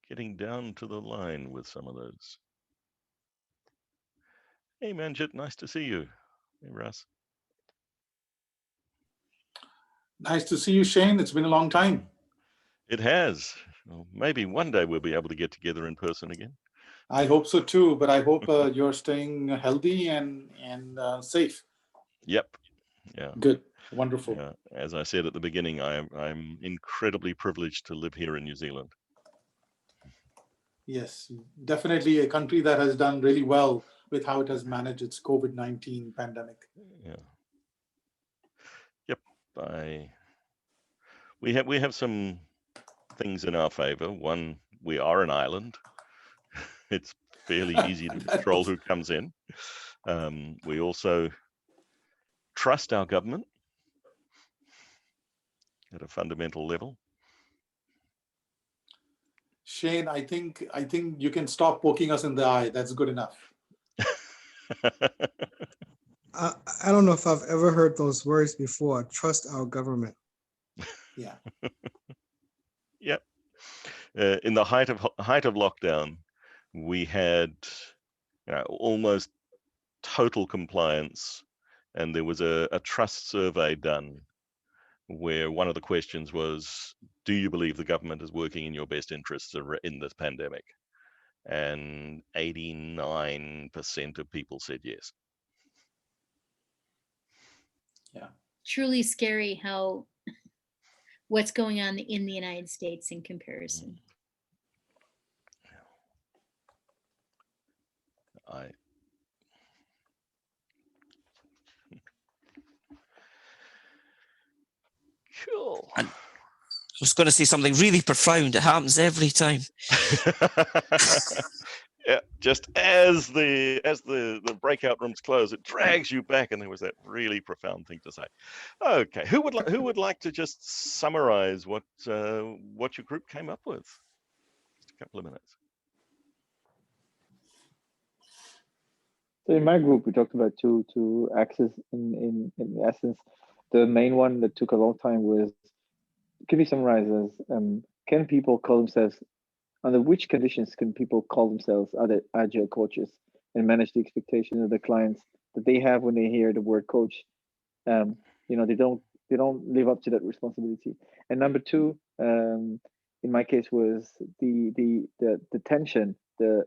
S2: getting down to the line with some of those. Hey, Manjit, nice to see you. Hey, Russ.
S9: Nice to see you, Shane. It's been a long time.
S2: It has. Well, maybe one day we'll be able to get together in person again.
S9: I hope so too, but I hope you're staying healthy and safe.
S2: Yep. Yeah.
S9: Good. Wonderful.
S2: Yeah. As I said at the beginning, I'm incredibly privileged to live here in New Zealand.
S9: Yes, definitely a country that has done really well with how it has managed its COVID-19 pandemic.
S2: Yeah. Yep. We have some things in our favor. One, we are an island. It's fairly easy to control who comes in. We also trust our government at a fundamental level.
S9: Shane, I think you can stop poking us in the eye. That's good enough.
S10: I don't know if I've ever heard those words before. Trust our government.
S9: Yeah.
S2: Yep. In the height of lockdown, we had almost total compliance, and there was a trust survey done where one of the questions was, do you believe the government is working in your best interests in this pandemic? And 89% of people said yes.
S9: Yeah.
S4: Truly scary how what's going on in the United States in comparison.
S2: Cool.
S3: And I was going to say something really profound. It happens every time.
S2: Yeah, just as the breakout rooms close, it drags you back, and there was that really profound thing to say. Okay, who would like to just summarize what your group came up with? Just a couple of minutes.
S7: So in my group, we talked about two axes in essence. The main one that took a long time was, can be summarized as, can people call themselves, under which conditions can people call themselves other agile coaches and manage the expectations of the clients that they have when they hear the word coach? They don't live up to that responsibility. And number two, in my case, was the tension, the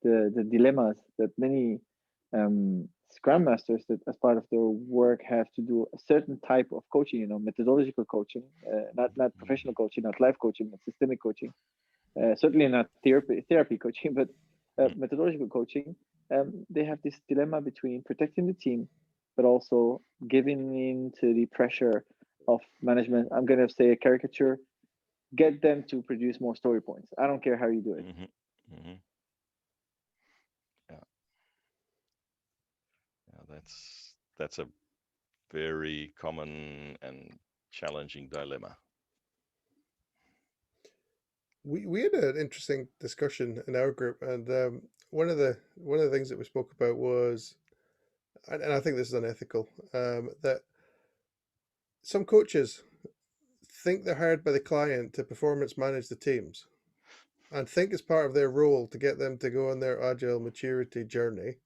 S7: dilemmas that many Scrum Masters that as part of their work have to do a certain type of coaching, methodological coaching, not professional coaching, not life coaching, but systemic coaching, certainly not therapy coaching, but methodological coaching. They have this dilemma between protecting the team, but also giving in to the pressure of management. I'm going to say a caricature, get them to produce more story points. I don't care how you do it.
S2: Mm-hmm. Mm-hmm. That's a very common and challenging dilemma.
S1: We had an interesting discussion in our group, and one of the things that we spoke about was, and I think this is unethical, that some coaches think they're hired by the client to performance manage the teams, and think it's part of their role to get them to go on their agile maturity journey,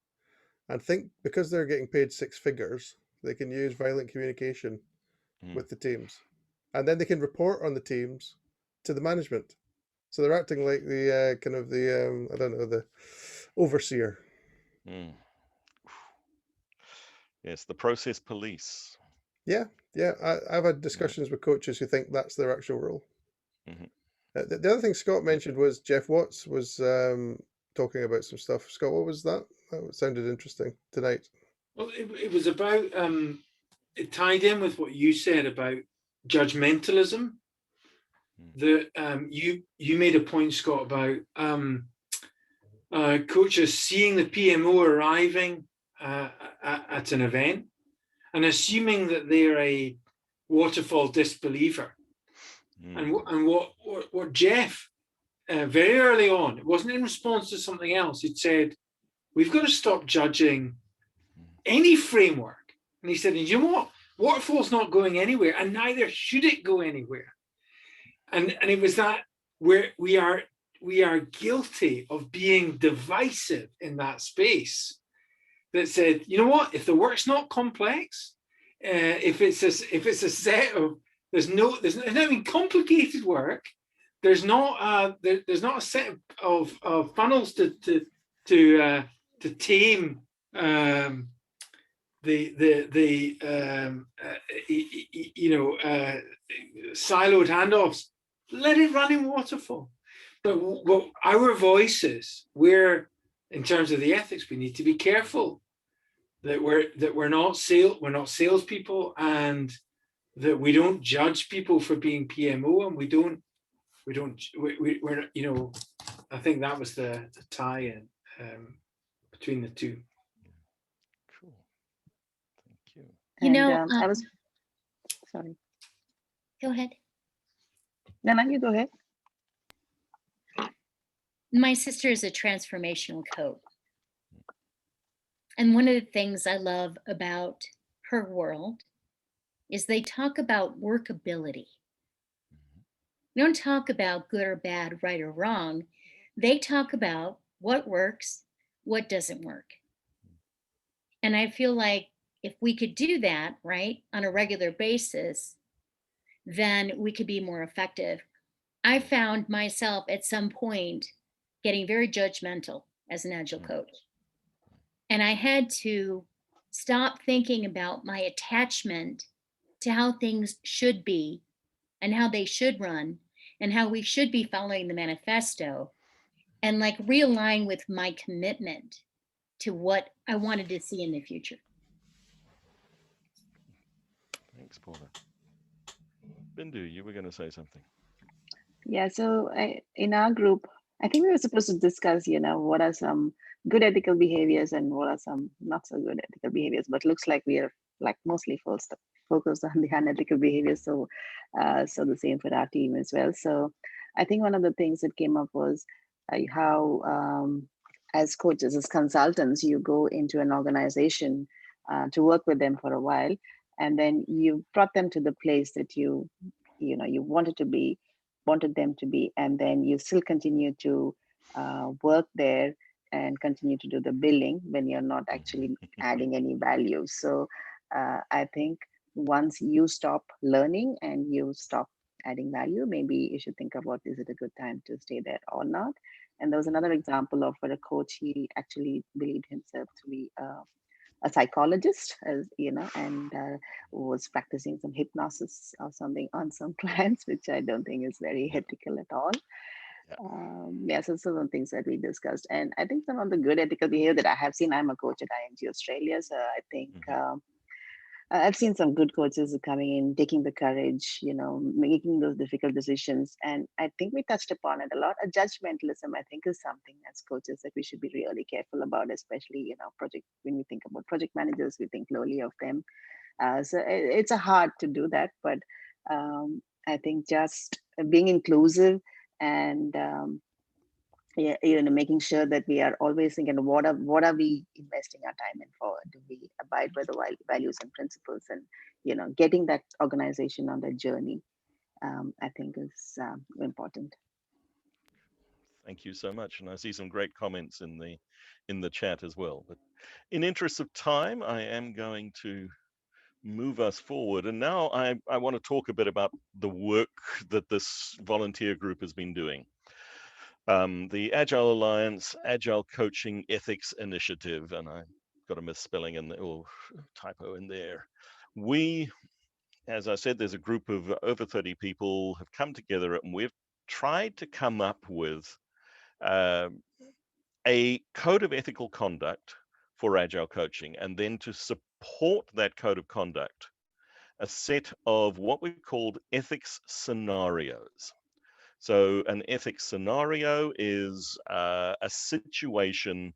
S1: and think because they're getting paid six figures, they can use violent communication with the teams, and then they can report on the teams to the management. So they're acting like the the overseer.
S2: Yes, the process police.
S1: Yeah. I've had discussions with coaches who think that's their actual role.
S2: Mm-hmm.
S1: The other thing Scott mentioned was Jeff Watts was talking about some stuff. Scott, what was that? That sounded interesting tonight.
S8: Well, it was about, it tied in with what you said about judgmentalism. That you made a point, Scott, about coaches seeing the PMO arriving at an event and assuming that they're a waterfall disbeliever. And what Jeff, very early on, it wasn't in response to something else, he'd said, we've got to stop judging any framework. And he said, and you know what? Waterfall's not going anywhere, and neither should it go anywhere. And it was that we are guilty of being divisive in that space. That said, you know what? If the work's not complex, if it's a set of there's not even complicated work. There's not a set of funnels to tame siloed handoffs. Let it run in waterfall. But our voices, in terms of the ethics, we need to be careful that we're not salespeople, and that we don't judge people for being PMO, and we're I think that was the tie-in between the two.
S2: Cool. Thank you.
S4: You know,
S11: I was sorry.
S4: Go ahead.
S11: No, you go ahead.
S4: My sister is a transformational coach. And one of the things I love about her world is they talk about workability. They don't talk about good or bad, right or wrong. They talk about what works, what doesn't work. And I feel like if we could do that, right, on a regular basis, then we could be more effective. I found myself at some point getting very judgmental as an Agile coach. And I had to stop thinking about my attachment to how things should be and how they should run and how we should be following the manifesto, and like realign with my commitment to what I wanted to see in the future.
S2: Thanks, Paula. Bindu, you were going to say something.
S11: Yeah, so in our group, I think we were supposed to discuss, what are some good ethical behaviors and what are some not so good ethical behaviors, but looks like we are like mostly focused on the unethical behaviors. So the same for our team as well. So I think one of the things that came up was how as coaches, as consultants, you go into an organization to work with them for a while, and then you brought them to the place that you wanted them to be, and then you still continue to work there and continue to do the billing when you're not actually adding any value. So I think once you stop learning and you stop adding value, maybe you should think about, is it a good time to stay there or not? And there was another example of where a coach, he actually believed himself to be a psychologist, as and was practicing some hypnosis or something on some clients, which I don't think is very ethical at all. So some of the things that we discussed, and I think some of the good ethical behavior that I have seen. I'm a coach at ING Australia, so I think I've seen some good coaches coming in, taking the courage, making those difficult decisions. And I think we touched upon it a lot. A judgmentalism, I think, is something as coaches that we should be really careful about, especially, when we think about project managers, we think lowly of them. So it's hard to do that, but I think just being inclusive and making sure that we are always thinking, what are we investing our time in for? Do we abide by the values and principles, and getting that organization on that journey, I think is important.
S2: Thank you so much, and I see some great comments in the chat as well. But in interest of time, I am going to move us forward, and now I want to talk a bit about the work that this volunteer group has been doing. The Agile Alliance Agile Coaching Ethics Initiative, and I got a misspelling in the typo in there. We, as I said, there's a group of over 30 people have come together, and we've tried to come up with a code of ethical conduct for Agile coaching, and then to support that code of conduct, a set of what we called ethics scenarios. So an ethics scenario is a situation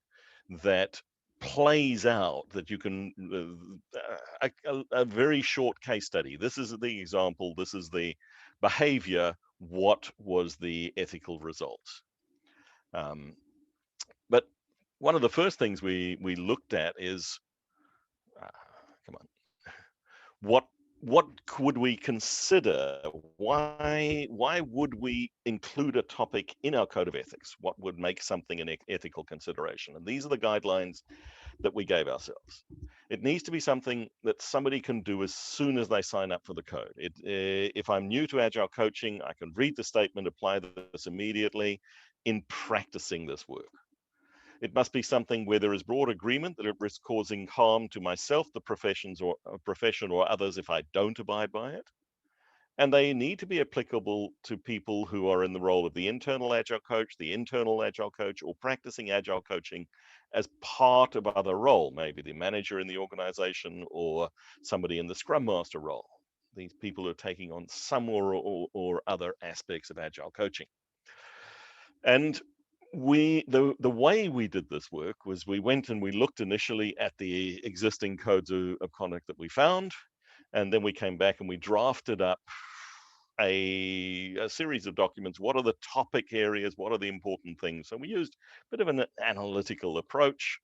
S2: that plays out, that you can, a very short case study. This is the example, this is the behavior, what was the ethical results? But one of the first things we looked at is, what would we consider? Why would we include a topic in our code of ethics? What would make something an ethical consideration? And these are the guidelines that we gave ourselves. It needs to be something that somebody can do as soon as they sign up for the code. If I'm new to Agile coaching, I can read the statement, apply this immediately in practicing this work. It must be something where there is broad agreement that it risks causing harm to myself, the profession or others if I don't abide by it. And they need to be applicable to people who are in the role of the internal Agile coach, the internal Agile coach, or practicing Agile coaching as part of other role, maybe the manager in the organization or somebody in the Scrum Master role. These people are taking on some or other aspects of Agile coaching. And the way we did this work was we went and we looked initially at the existing codes of conduct that we found, and then we came back and we drafted up a series of documents. What are the topic areas? What are the important things? So we used a bit of an analytical approach,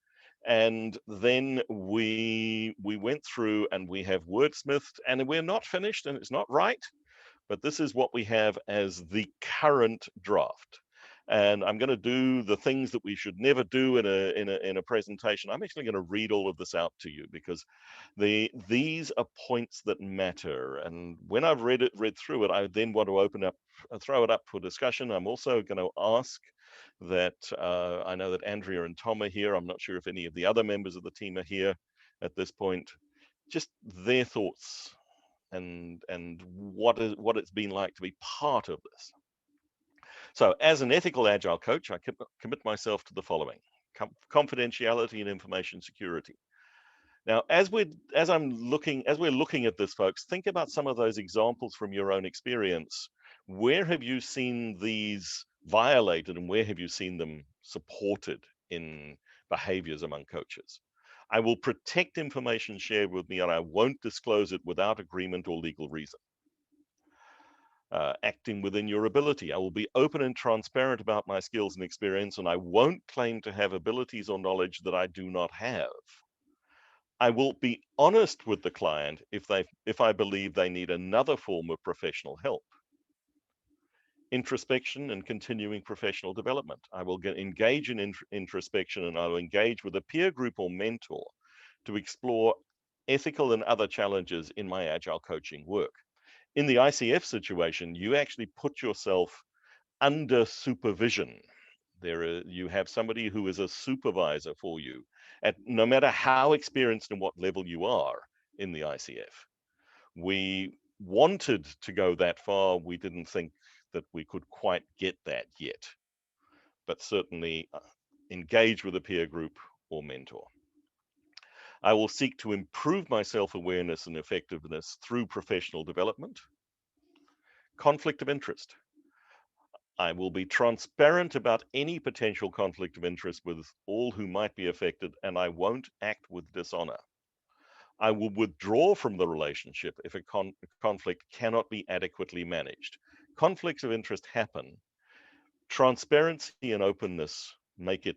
S2: and then we went through and we have wordsmithed, and we're not finished and it's not right, but this is what we have as the current draft. And I'm going to do the things that we should never do in a presentation. I'm actually going to read all of this out to you because these are points that matter. And when I've read through it, I then want to throw it up for discussion. I'm also going to ask that I know that Andrea and Tom are here. I'm not sure if any of the other members of the team are here at this point. Just their thoughts and what it's been like to be part of this. So as an ethical Agile coach, I commit myself to the following: confidentiality and information security. Now, as we're looking at this, folks, think about some of those examples from your own experience. Where have you seen these violated and where have you seen them supported in behaviors among coaches? I will protect information shared with me and I won't disclose it without agreement or legal reason. Acting within your ability. I will be open and transparent about my skills and experience, and I won't claim to have abilities or knowledge that I do not have. I will be honest with the client if I believe they need another form of professional help. Introspection and continuing professional development. I will engage in introspection, and I will engage with a peer group or mentor to explore ethical and other challenges in my Agile coaching work. In the ICF situation, you actually put yourself under supervision. You have somebody who is a supervisor for you, no matter how experienced and what level you are in the ICF. We wanted to go that far. We didn't think that we could quite get that yet, but certainly engage with a peer group or mentor. I will seek to improve my self-awareness and effectiveness through professional development. Conflict of interest. I will be transparent about any potential conflict of interest with all who might be affected, and I won't act with dishonor. I will withdraw from the relationship if a conflict cannot be adequately managed. Conflicts of interest happen. Transparency and openness make it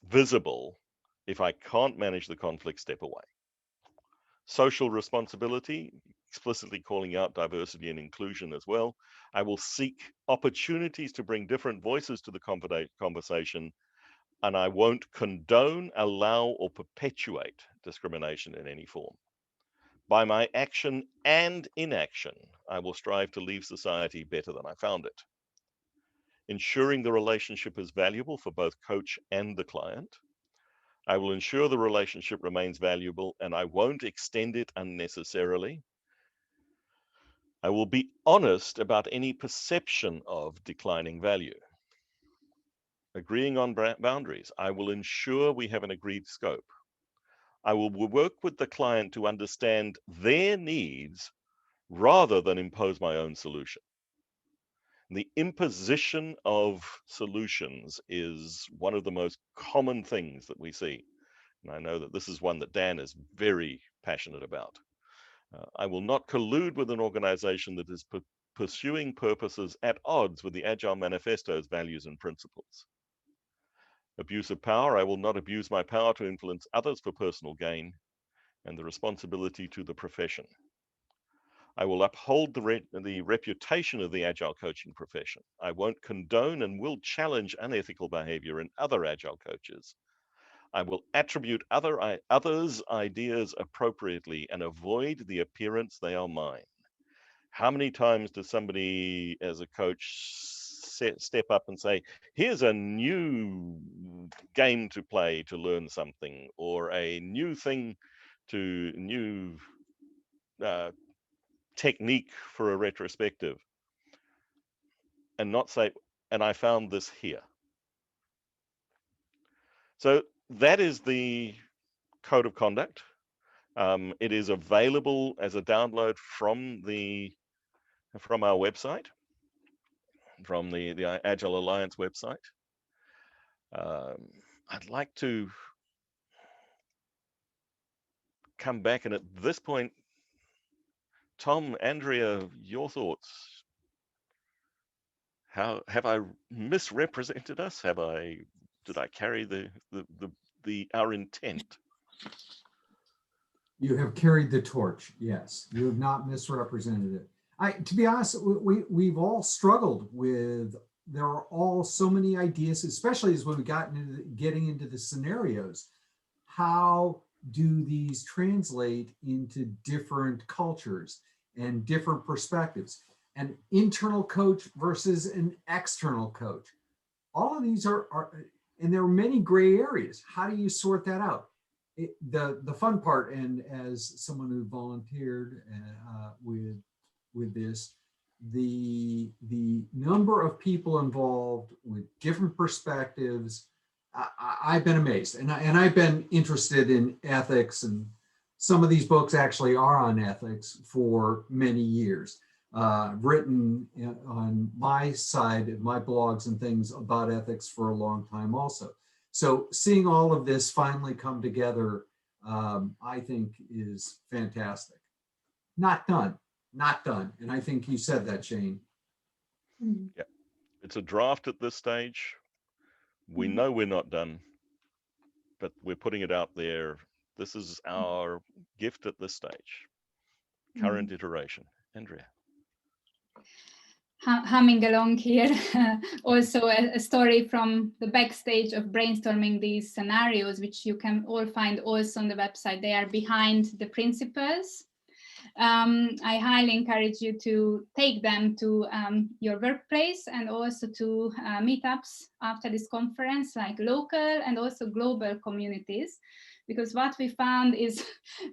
S2: visible. If I can't manage the conflict, step away. Social responsibility, explicitly calling out diversity and inclusion as well. I will seek opportunities to bring different voices to the conversation, and I won't condone, allow, or perpetuate discrimination in any form. By my action and inaction, I will strive to leave society better than I found it. Ensuring the relationship is valuable for both coach and the client. I will ensure the relationship remains valuable and I won't extend it unnecessarily. I will be honest about any perception of declining value. Agreeing on boundaries. I will ensure we have an agreed scope. I will work with the client to understand their needs rather than impose my own solution. The imposition of solutions is one of the most common things that we see. And I know that this is one that Dan is very passionate about. I will not collude with an organization that is pursuing purposes at odds with the Agile Manifesto's values and principles. Abuse of power. I will not abuse my power to influence others for personal gain, and the responsibility to the profession. I will uphold the reputation of the Agile coaching profession. I won't condone and will challenge unethical behavior in other Agile coaches. I will attribute others' ideas appropriately and avoid the appearance they are mine. How many times does somebody as a coach step up and say, here's a new game to play to learn something, or a new thing to new technique for a retrospective, and not say, and I found this here. So that is the code of conduct. It is available as a download from our website, from the Agile Alliance website. I'd like to come back, and at this point, Tom, Andrea, your thoughts. How have I misrepresented us? Did I carry our intent?
S5: You have carried the torch. Yes, you have not misrepresented it. To be honest, we've all struggled with. There are all so many ideas, especially as when we got into getting into the scenarios. How do these translate into different cultures and different perspectives? An internal coach versus an external coach. All of these are and there are many gray areas. How do you sort that out? The fun part, and as someone who volunteered with this, the number of people involved with different perspectives, I've been amazed, and I've been interested in ethics, and some of these books actually are on ethics for many years. Written on my side, my blogs and things about ethics for a long time also. So seeing all of this finally come together, I think is fantastic. Not done. And I think you said that, Shane.
S2: Yeah, it's a draft at this stage. We know we're not done, but we're putting it out there. This is our gift at this stage. Current iteration. Andrea.
S6: Humming along here, also a story from the backstage of brainstorming these scenarios, which you can all find also on the website. They are behind the principles. I highly encourage you to take them to your workplace and also to meetups after this conference, like local and also global communities. Because what we found is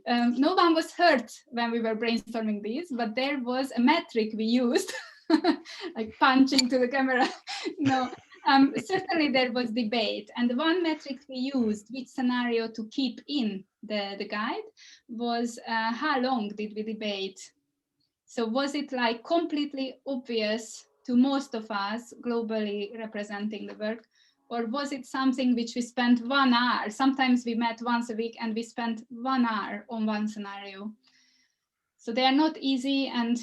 S6: no one was hurt when we were brainstorming these, but there was a metric we used, like punching to the camera. No, certainly there was debate. And the one metric we used, which scenario to keep in the guide, was how long did we debate? So was it like completely obvious to most of us globally representing the work? Or was it something which we spent 1 hour? Sometimes we met once a week and we spent 1 hour on one scenario. So they are not easy, and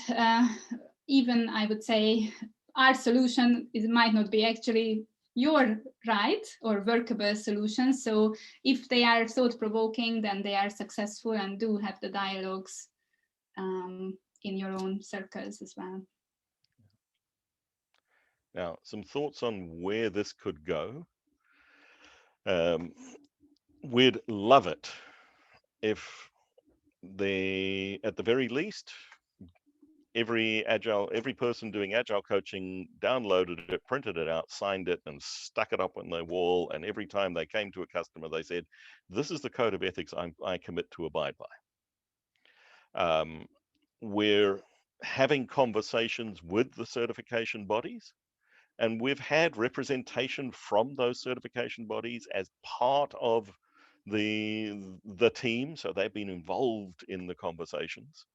S6: even I would say our solution might not be actually your right or workable solution. So if they are thought-provoking, then they are successful and do have the dialogues in your own circles as well.
S2: Now, some thoughts on where this could go. We'd love it if at the very least, every person doing Agile coaching downloaded it, printed it out, signed it, and stuck it up on their wall. And every time they came to a customer, they said, this is the code of ethics I commit to abide by. We're having conversations with the certification bodies, and we've had representation from those certification bodies as part of the team, so they've been involved in the conversations.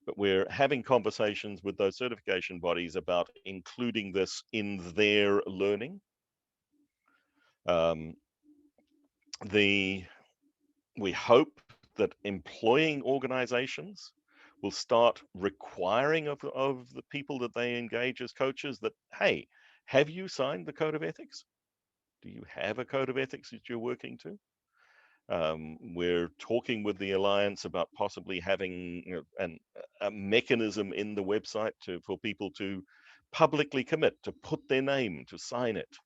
S2: But we're having conversations with those certification bodies about including this in their learning. We hope that employing organizations will start requiring of the people that they engage as coaches that, hey, have you signed the code of ethics? Do you have a code of ethics that you're working to? We're talking with the Alliance about possibly having a mechanism in the website for people to publicly commit, to put their name, to sign it.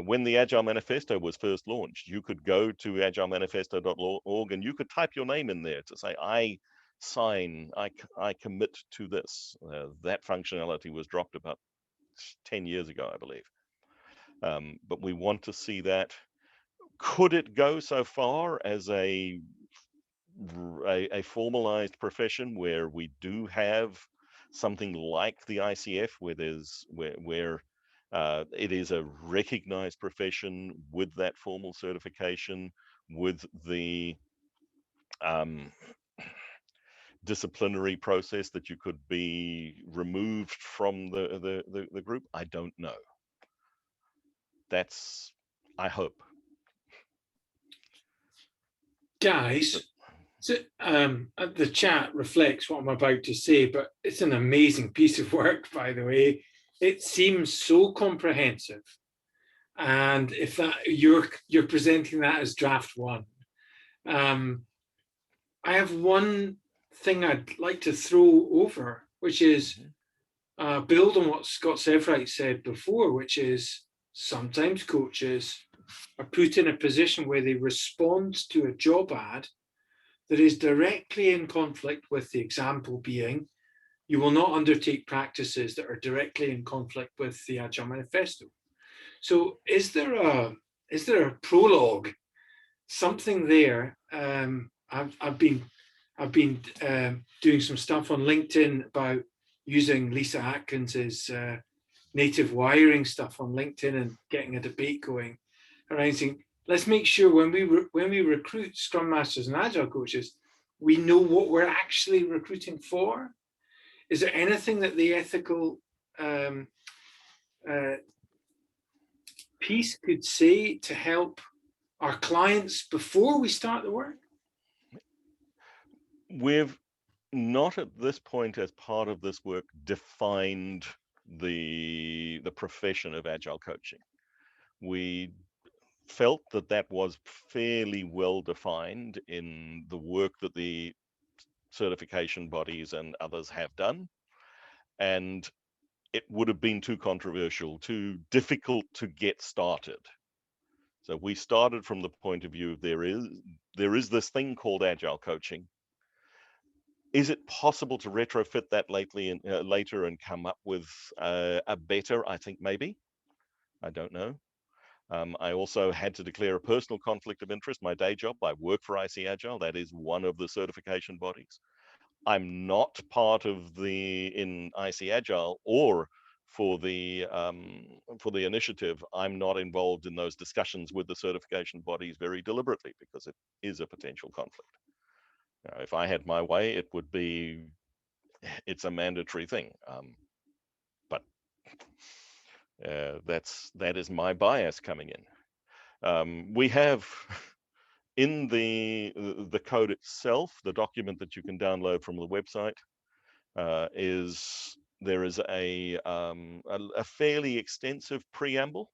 S2: When the Agile Manifesto was first launched, you could go to agilemanifesto.org and you could type your name in there to say, I sign, I commit to this. That functionality was dropped about 10 years ago, I believe. But we want to see that. Could it go so far as a formalized profession where we do have something like the ICF, where it is a recognized profession with that formal certification, with the disciplinary process that you could be removed from the group? I don't know. That's, I hope.
S8: Guys, so, the chat reflects what I'm about to say, but it's an amazing piece of work, by the way. It seems so comprehensive, and if that you're presenting that as draft one, I have one thing I'd like to throw over, which is build on what Scott Sevright said before, which is sometimes coaches are put in a position where they respond to a job ad that is directly in conflict with the example being, you will not undertake practices that are directly in conflict with the Agile Manifesto. So is there a prologue, something there? I've been doing some stuff on LinkedIn about using Lisa Atkins's native wiring stuff on LinkedIn and getting a debate going around saying, let's make sure when we recruit Scrum Masters and Agile coaches, we know what we're actually recruiting for. Is there anything that the ethical piece could say to help our clients before we start the work?
S2: We've not at this point, as part of this work, defined the profession of Agile coaching. We felt that was fairly well defined in the work that the certification bodies and others have done, and it would have been too controversial, too difficult to get started. So we started from the point of view, there is this thing called Agile coaching. Is it possible to retrofit that later and come up with a better? I think maybe. I don't know. I also had to declare a personal conflict of interest. My day job, I work for IC Agile. That is one of the certification bodies. I'm not part of in IC Agile or for the initiative. I'm not involved in those discussions with the certification bodies very deliberately because it is a potential conflict. Now, if I had my way, it would be, it's a mandatory thing. But that is my bias coming in. We have in the code itself, the document that you can download from the website, there is a fairly extensive preamble,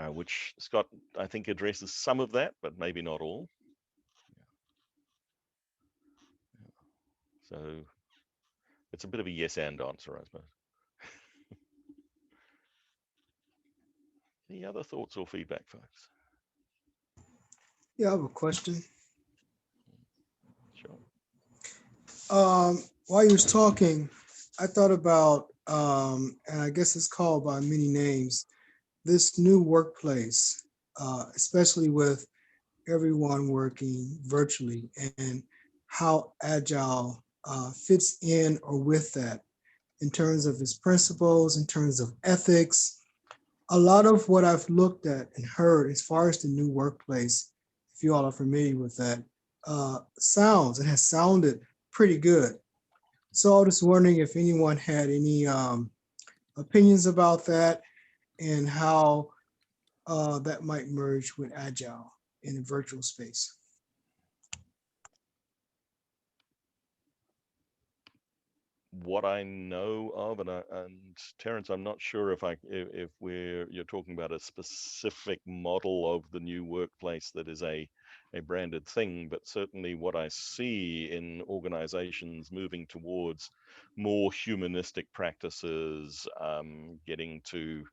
S2: which Scott, I think, addresses some of that, but maybe not all. So it's a bit of a yes and answer, I suppose. Any other thoughts or feedback, folks?
S10: Yeah, I have a question.
S2: Sure.
S10: While you was talking, I thought about, and I guess it's called by many names, this new workplace, especially with everyone working virtually, and how Agile fits in or with that in terms of its principles, in terms of ethics. A lot of what I've looked at and heard as far as the new workplace, if you all are familiar with that, it has sounded pretty good. So I was wondering if anyone had any opinions about that and how that might merge with Agile in a virtual space.
S2: what I know of, and Terence, I'm not sure if you're talking about a specific model of the new workplace that is a branded thing, but certainly what I see in organizations moving towards more humanistic practices, getting to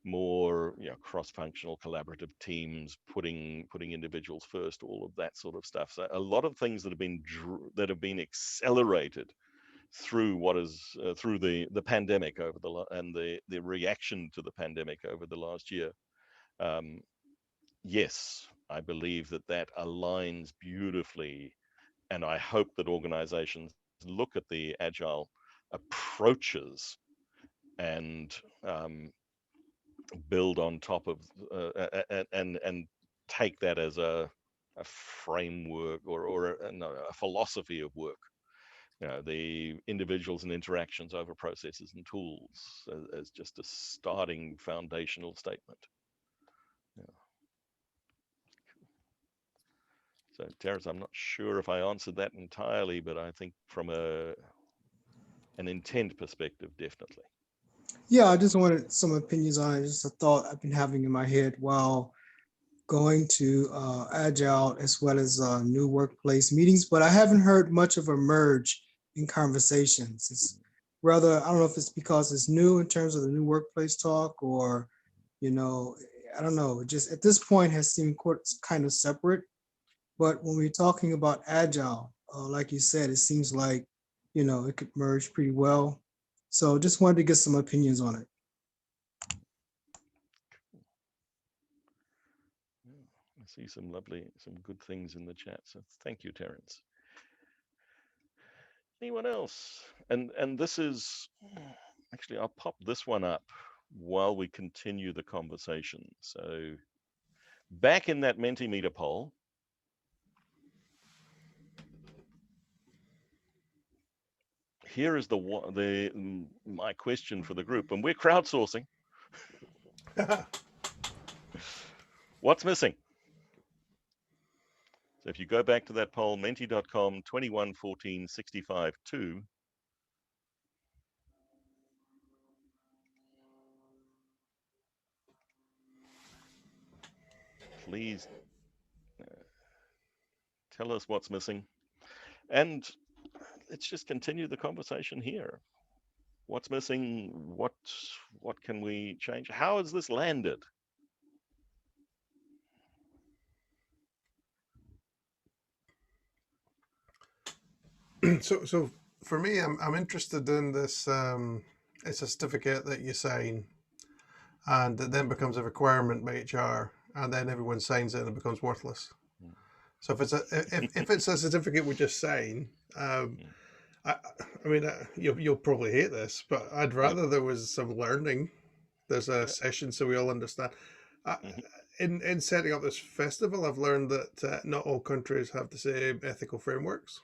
S2: more cross-functional collaborative teams, putting individuals first, all of that sort of stuff. So a lot of things that have been accelerated through through the pandemic and the reaction to the pandemic over the last year. Yes, I believe that aligns beautifully, and I hope that organizations look at the agile approaches and build on top of and take that as a framework or a philosophy of work. The individuals and interactions over processes and tools as just a starting foundational statement. Yeah. So, Terence, I'm not sure if I answered that entirely, but I think from an intent perspective, definitely.
S10: Yeah, I just wanted some opinions on it. Just a thought I've been having in my head while going to Agile as well as new workplace meetings, but I haven't heard much of a merge in conversations. It's rather, I don't know if it's because it's new in terms of the new workplace talk, or, I don't know, just at this point has seemed kind of separate. But when we're talking about Agile, like you said, it seems like, it could merge pretty well. So just wanted to get some opinions on it.
S2: I see some good things in the chat. So thank you, Terence. Anyone else? And this is actually, I'll pop this one up while we continue the conversation. So back in that Mentimeter poll, here is my question for the group, and we're crowdsourcing. What's missing? So if you go back to that poll, menti.com 2114 65 2. Please tell us what's missing. And let's just continue the conversation here. What's missing? What can we change? How has this landed?
S1: So for me, I'm interested in this. It's a certificate that you sign, and it then becomes a requirement by HR, and then everyone signs it, and it becomes worthless. So if it's a certificate we just sign, I mean, you'll probably hate this, but I'd rather there was some learning. There's a session so we all understand. In setting up this festival, I've learned that not all countries have the same ethical frameworks.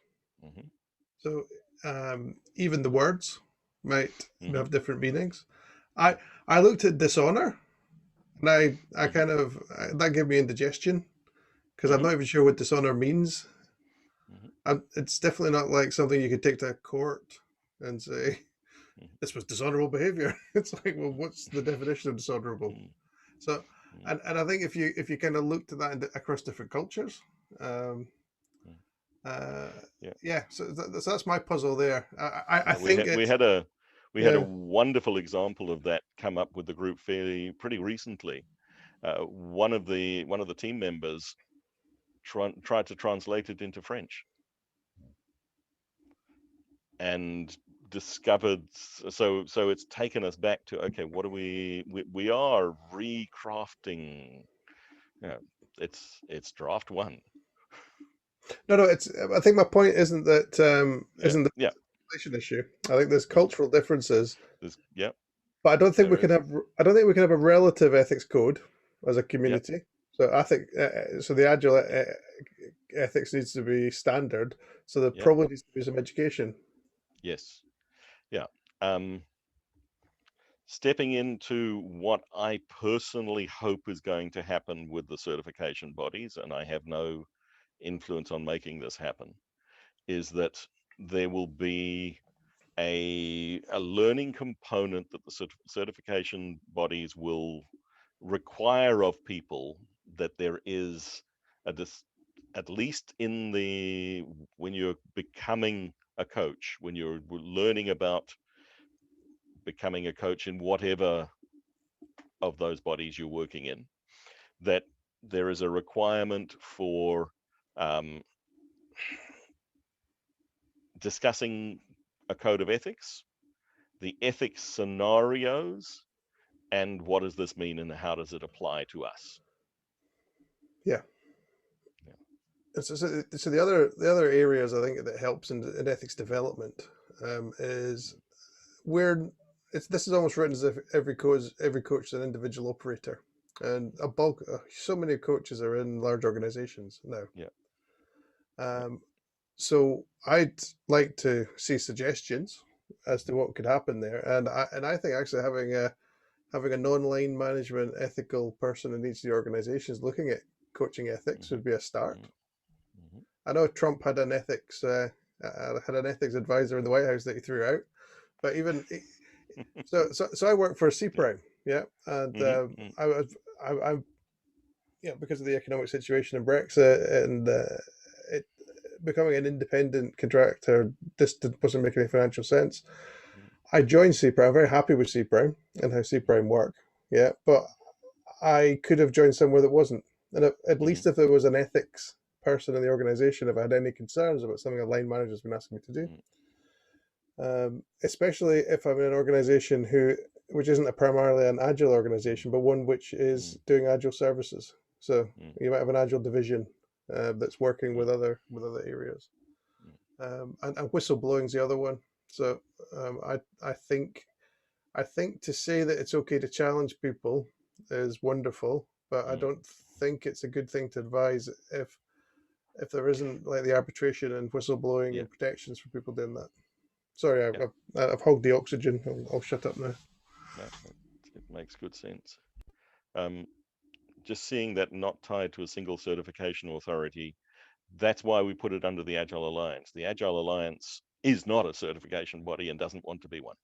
S1: So even the words might have different meanings. I looked at dishonor, and I kind of that gave me indigestion because I'm not even sure what dishonor means. It's definitely not like something you could take to court and say this was dishonorable behavior. It's like, well, what's the definition of dishonorable? So, and I think if you kind of look to that across different cultures, so that's my puzzle there. I think
S2: we had a wonderful example of that come up with the group pretty recently. One of the team members tried to translate it into French and discovered, so it's taken us back to, okay, what do we are recrafting. It's draft one.
S1: No, it's, I think my point isn't that isn't the translation issue. I think there's cultural differences. But I don't think we can have a relative ethics code as a community. So I think so the Agile ethics needs to be standard. So there probably needs to be some education.
S2: Yes. Yeah. Stepping into what I personally hope is going to happen with the certification bodies, and I have no influence on making this happen, is that there will be a learning component that the certification bodies will require of people, that there is at least in when you're becoming a coach, when you're learning about becoming a coach in whatever of those bodies you're working in, that there is a requirement for discussing a code of ethics, the ethics scenarios, and what does this mean and how does it apply to us?
S1: Yeah. So the other areas I think that helps in ethics development is where this is almost written as if every coach is an individual operator, and so many coaches are in large organizations now.
S2: Yeah.
S1: So I'd like to see suggestions as to what could happen there, and I think actually having a non-line management ethical person in each of the organizations looking at coaching ethics would be a start. I know Trump had an ethics advisor in the White House that he threw out, but even so I work for CPRIME, yeah, and I because of the economic situation and Brexit and it becoming an independent contractor, this wasn't making any financial sense. I joined CPRIME. I'm very happy with CPRIME and how CPRIME work, yeah, but I could have joined somewhere that wasn't, and at least if there was an ethics person in the organization, if I had any concerns about something a line manager's been asking me to do, especially if I'm in an organization which isn't primarily an agile organization, but one which is doing agile services. So you might have an agile division that's working with other areas, and whistleblowing is the other one. So I think to say that it's okay to challenge people is wonderful, but I don't think it's a good thing to advise if there isn't like the arbitration and whistleblowing and protections for people doing that. Sorry, I've hogged the oxygen. I'll shut up now.
S2: No, it makes good sense. Just seeing that not tied to a single certification authority, that's why we put it under the Agile Alliance. The Agile Alliance is not a certification body and doesn't want to be one.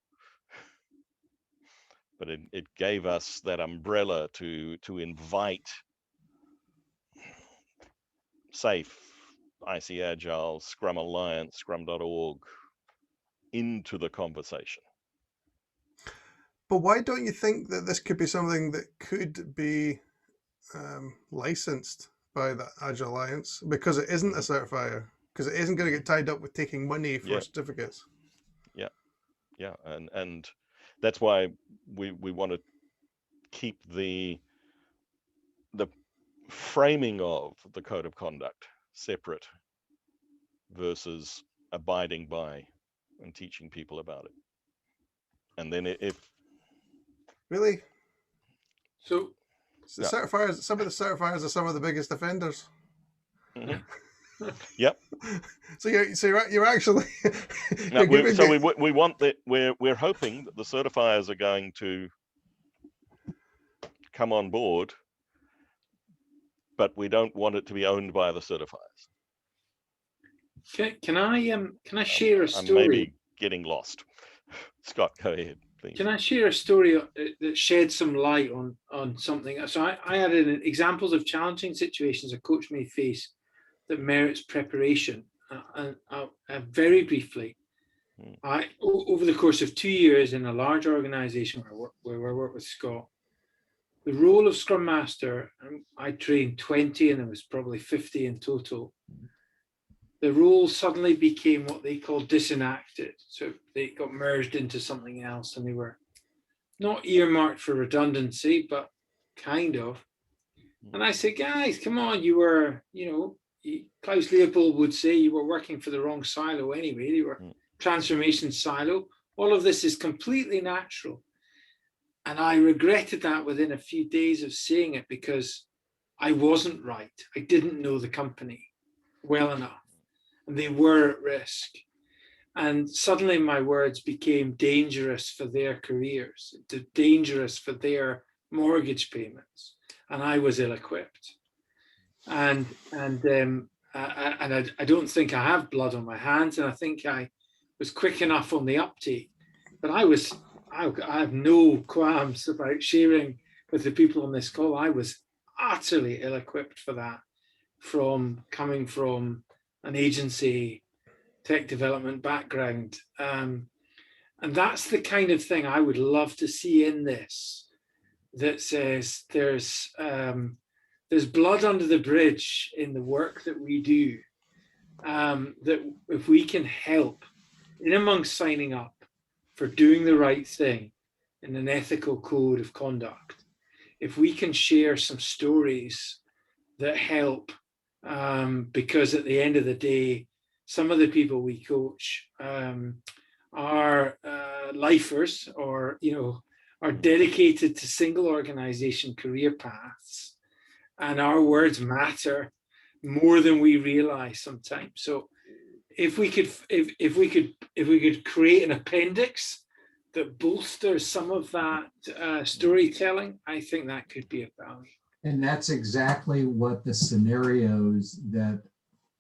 S2: But it gave us that umbrella to invite SAFE, IC Agile, Scrum Alliance, Scrum.org into the conversation.
S1: But why don't you think that this could be something that could be licensed by the Agile Alliance? Because it isn't a certifier, because it isn't going to get tied up with taking money for certificates.
S2: Yeah, and that's why we want to keep the framing of the code of conduct separate versus abiding by and teaching people about it. And then if
S1: really,
S8: so
S1: certifiers, some of the certifiers are some of the biggest offenders.
S2: Yep.
S1: So you're actually
S2: no, we want that. We're hoping that the certifiers are going to come on board, but we don't want it to be owned by the certifiers.
S8: Can I share a story?
S2: I'm maybe getting lost. Scott, go ahead, please.
S8: Can I share a story that sheds some light on something? So I had examples of challenging situations a coach may face that merits preparation. And very briefly, over the course of 2 years in a large organization where I work with Scott, the role of Scrum Master, I trained 20 and there was probably 50 in total. The role suddenly became what they call disenacted. So they got merged into something else and they were not earmarked for redundancy, but kind of. And I said, guys, come on, you were, Klaus Leopold would say you were working for the wrong silo anyway. You were transformation silo. All of this is completely natural. And I regretted that within a few days of saying it because I wasn't right. I didn't know the company well enough. And they were at risk. And suddenly my words became dangerous for their careers, dangerous for their mortgage payments. And I was ill-equipped. And I don't think I have blood on my hands. And I think I was quick enough on the uptake. But I have no qualms about sharing with the people on this call. I was utterly ill-equipped for that, coming from an agency tech development background. And that's the kind of thing I would love to see in this, that says there's blood under the bridge in the work that we do, that if we can help in amongst signing up for doing the right thing in an ethical code of conduct, if we can share some stories that help, because at the end of the day, some of the people we coach are lifers, or are dedicated to single organization career paths, and our words matter more than we realize sometimes. So if we could create an appendix that bolsters some of that storytelling, I think that could be of value.
S5: And that's exactly what the scenarios that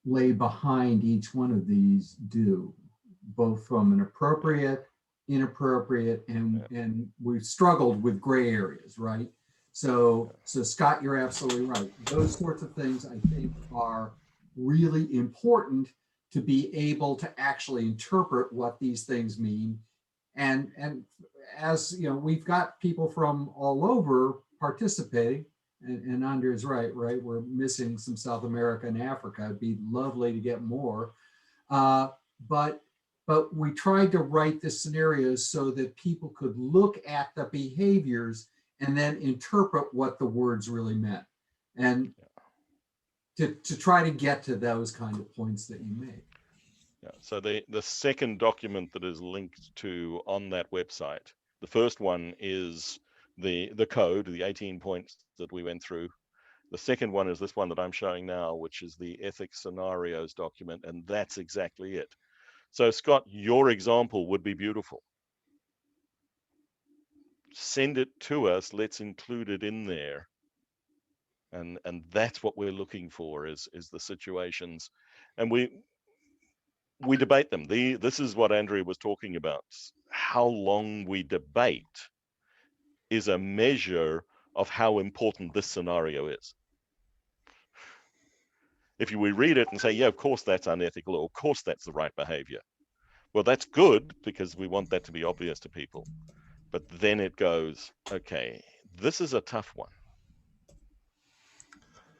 S5: lay behind each one of these do, both from an appropriate, inappropriate, and we've struggled with gray areas, right? So Scott, you're absolutely right. Those sorts of things, I think, are really important to be able to actually interpret what these things mean. And as you know, we've got people from all over participating, and Andre's right? We're missing some South America and Africa. It'd be lovely to get more. But we tried to write the scenarios so that people could look at the behaviors and then interpret what the words really meant, and to try to get to those kind of points that you made.
S2: Yeah, so the second document that is linked to on that website, the first one is the code, the 18 points that we went through. The second one is this one that I'm showing now, which is the ethics scenarios document, and that's exactly it. So Scott, your example would be beautiful. Send it to us, let's include it in there. And that's what we're looking for, is the situations. And we debate them. This is what Andrea was talking about. How long we debate is a measure of how important this scenario is. If we read it and say, yeah, of course that's unethical, or of course that's the right behavior. Well, that's good, because we want that to be obvious to people. But then it goes, okay, this is a tough one.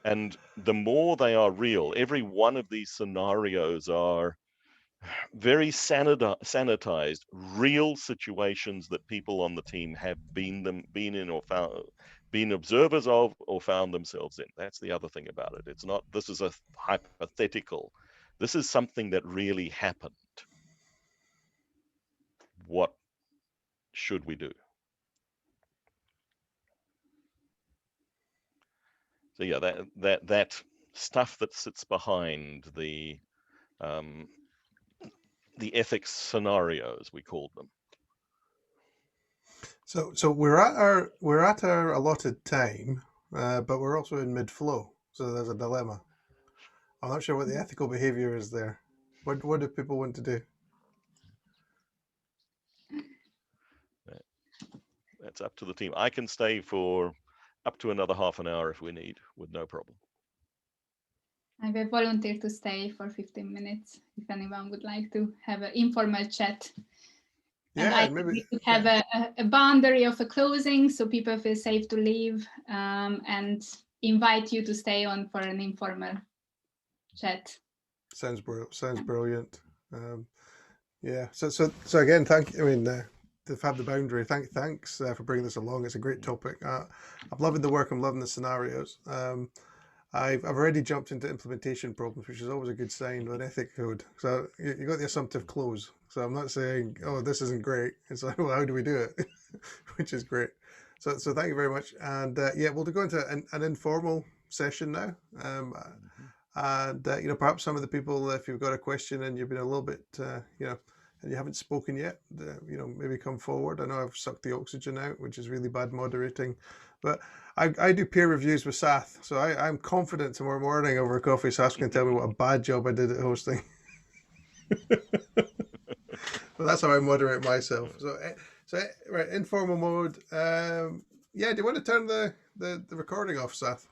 S2: And the more they are real, every one of these scenarios are very sanitized, real situations that people on the team have been in, or been observers of, or found themselves in. That's the other thing about it. It's not, this is a hypothetical. This is something that really happened. What should we do? So yeah, that stuff that sits behind the ethics scenarios, we called them.
S1: So we're at our allotted time, but we're also in mid-flow, so there's a dilemma. I'm not sure what the ethical behavior is there. What do people want to do?
S2: That's up to the team. I can stay for up to another half an hour if we need, with no problem.
S6: I will volunteer to stay for 15 minutes if anyone would like to have an informal chat. And I think we could have a boundary of a closing, so people feel safe to leave, and invite you to stay on for an informal chat.
S1: Sounds brilliant. Yeah. So again, thank you. I mean, to have the boundary. Thanks for bringing this along. It's a great topic. I'm loving the work. I'm loving the scenarios. I've already jumped into implementation problems, which is always a good sign with an ethic code. So you got the assumptive close. So I'm not saying, oh, this isn't great. It's like, well, how do we do it? Which is great. So thank you very much. And yeah, we'll go into an informal session now. And perhaps some of the people, if you've got a question and you've been a little bit, and you haven't spoken yet, maybe come forward. I know I've sucked the oxygen out, which is really bad moderating, but I do peer reviews with Sath, so I'm confident tomorrow morning over a coffee Sath's going to tell me what a bad job I did at hosting. Well, that's how I moderate myself. Right, informal mode. Yeah, do you want to turn the recording off, Seth?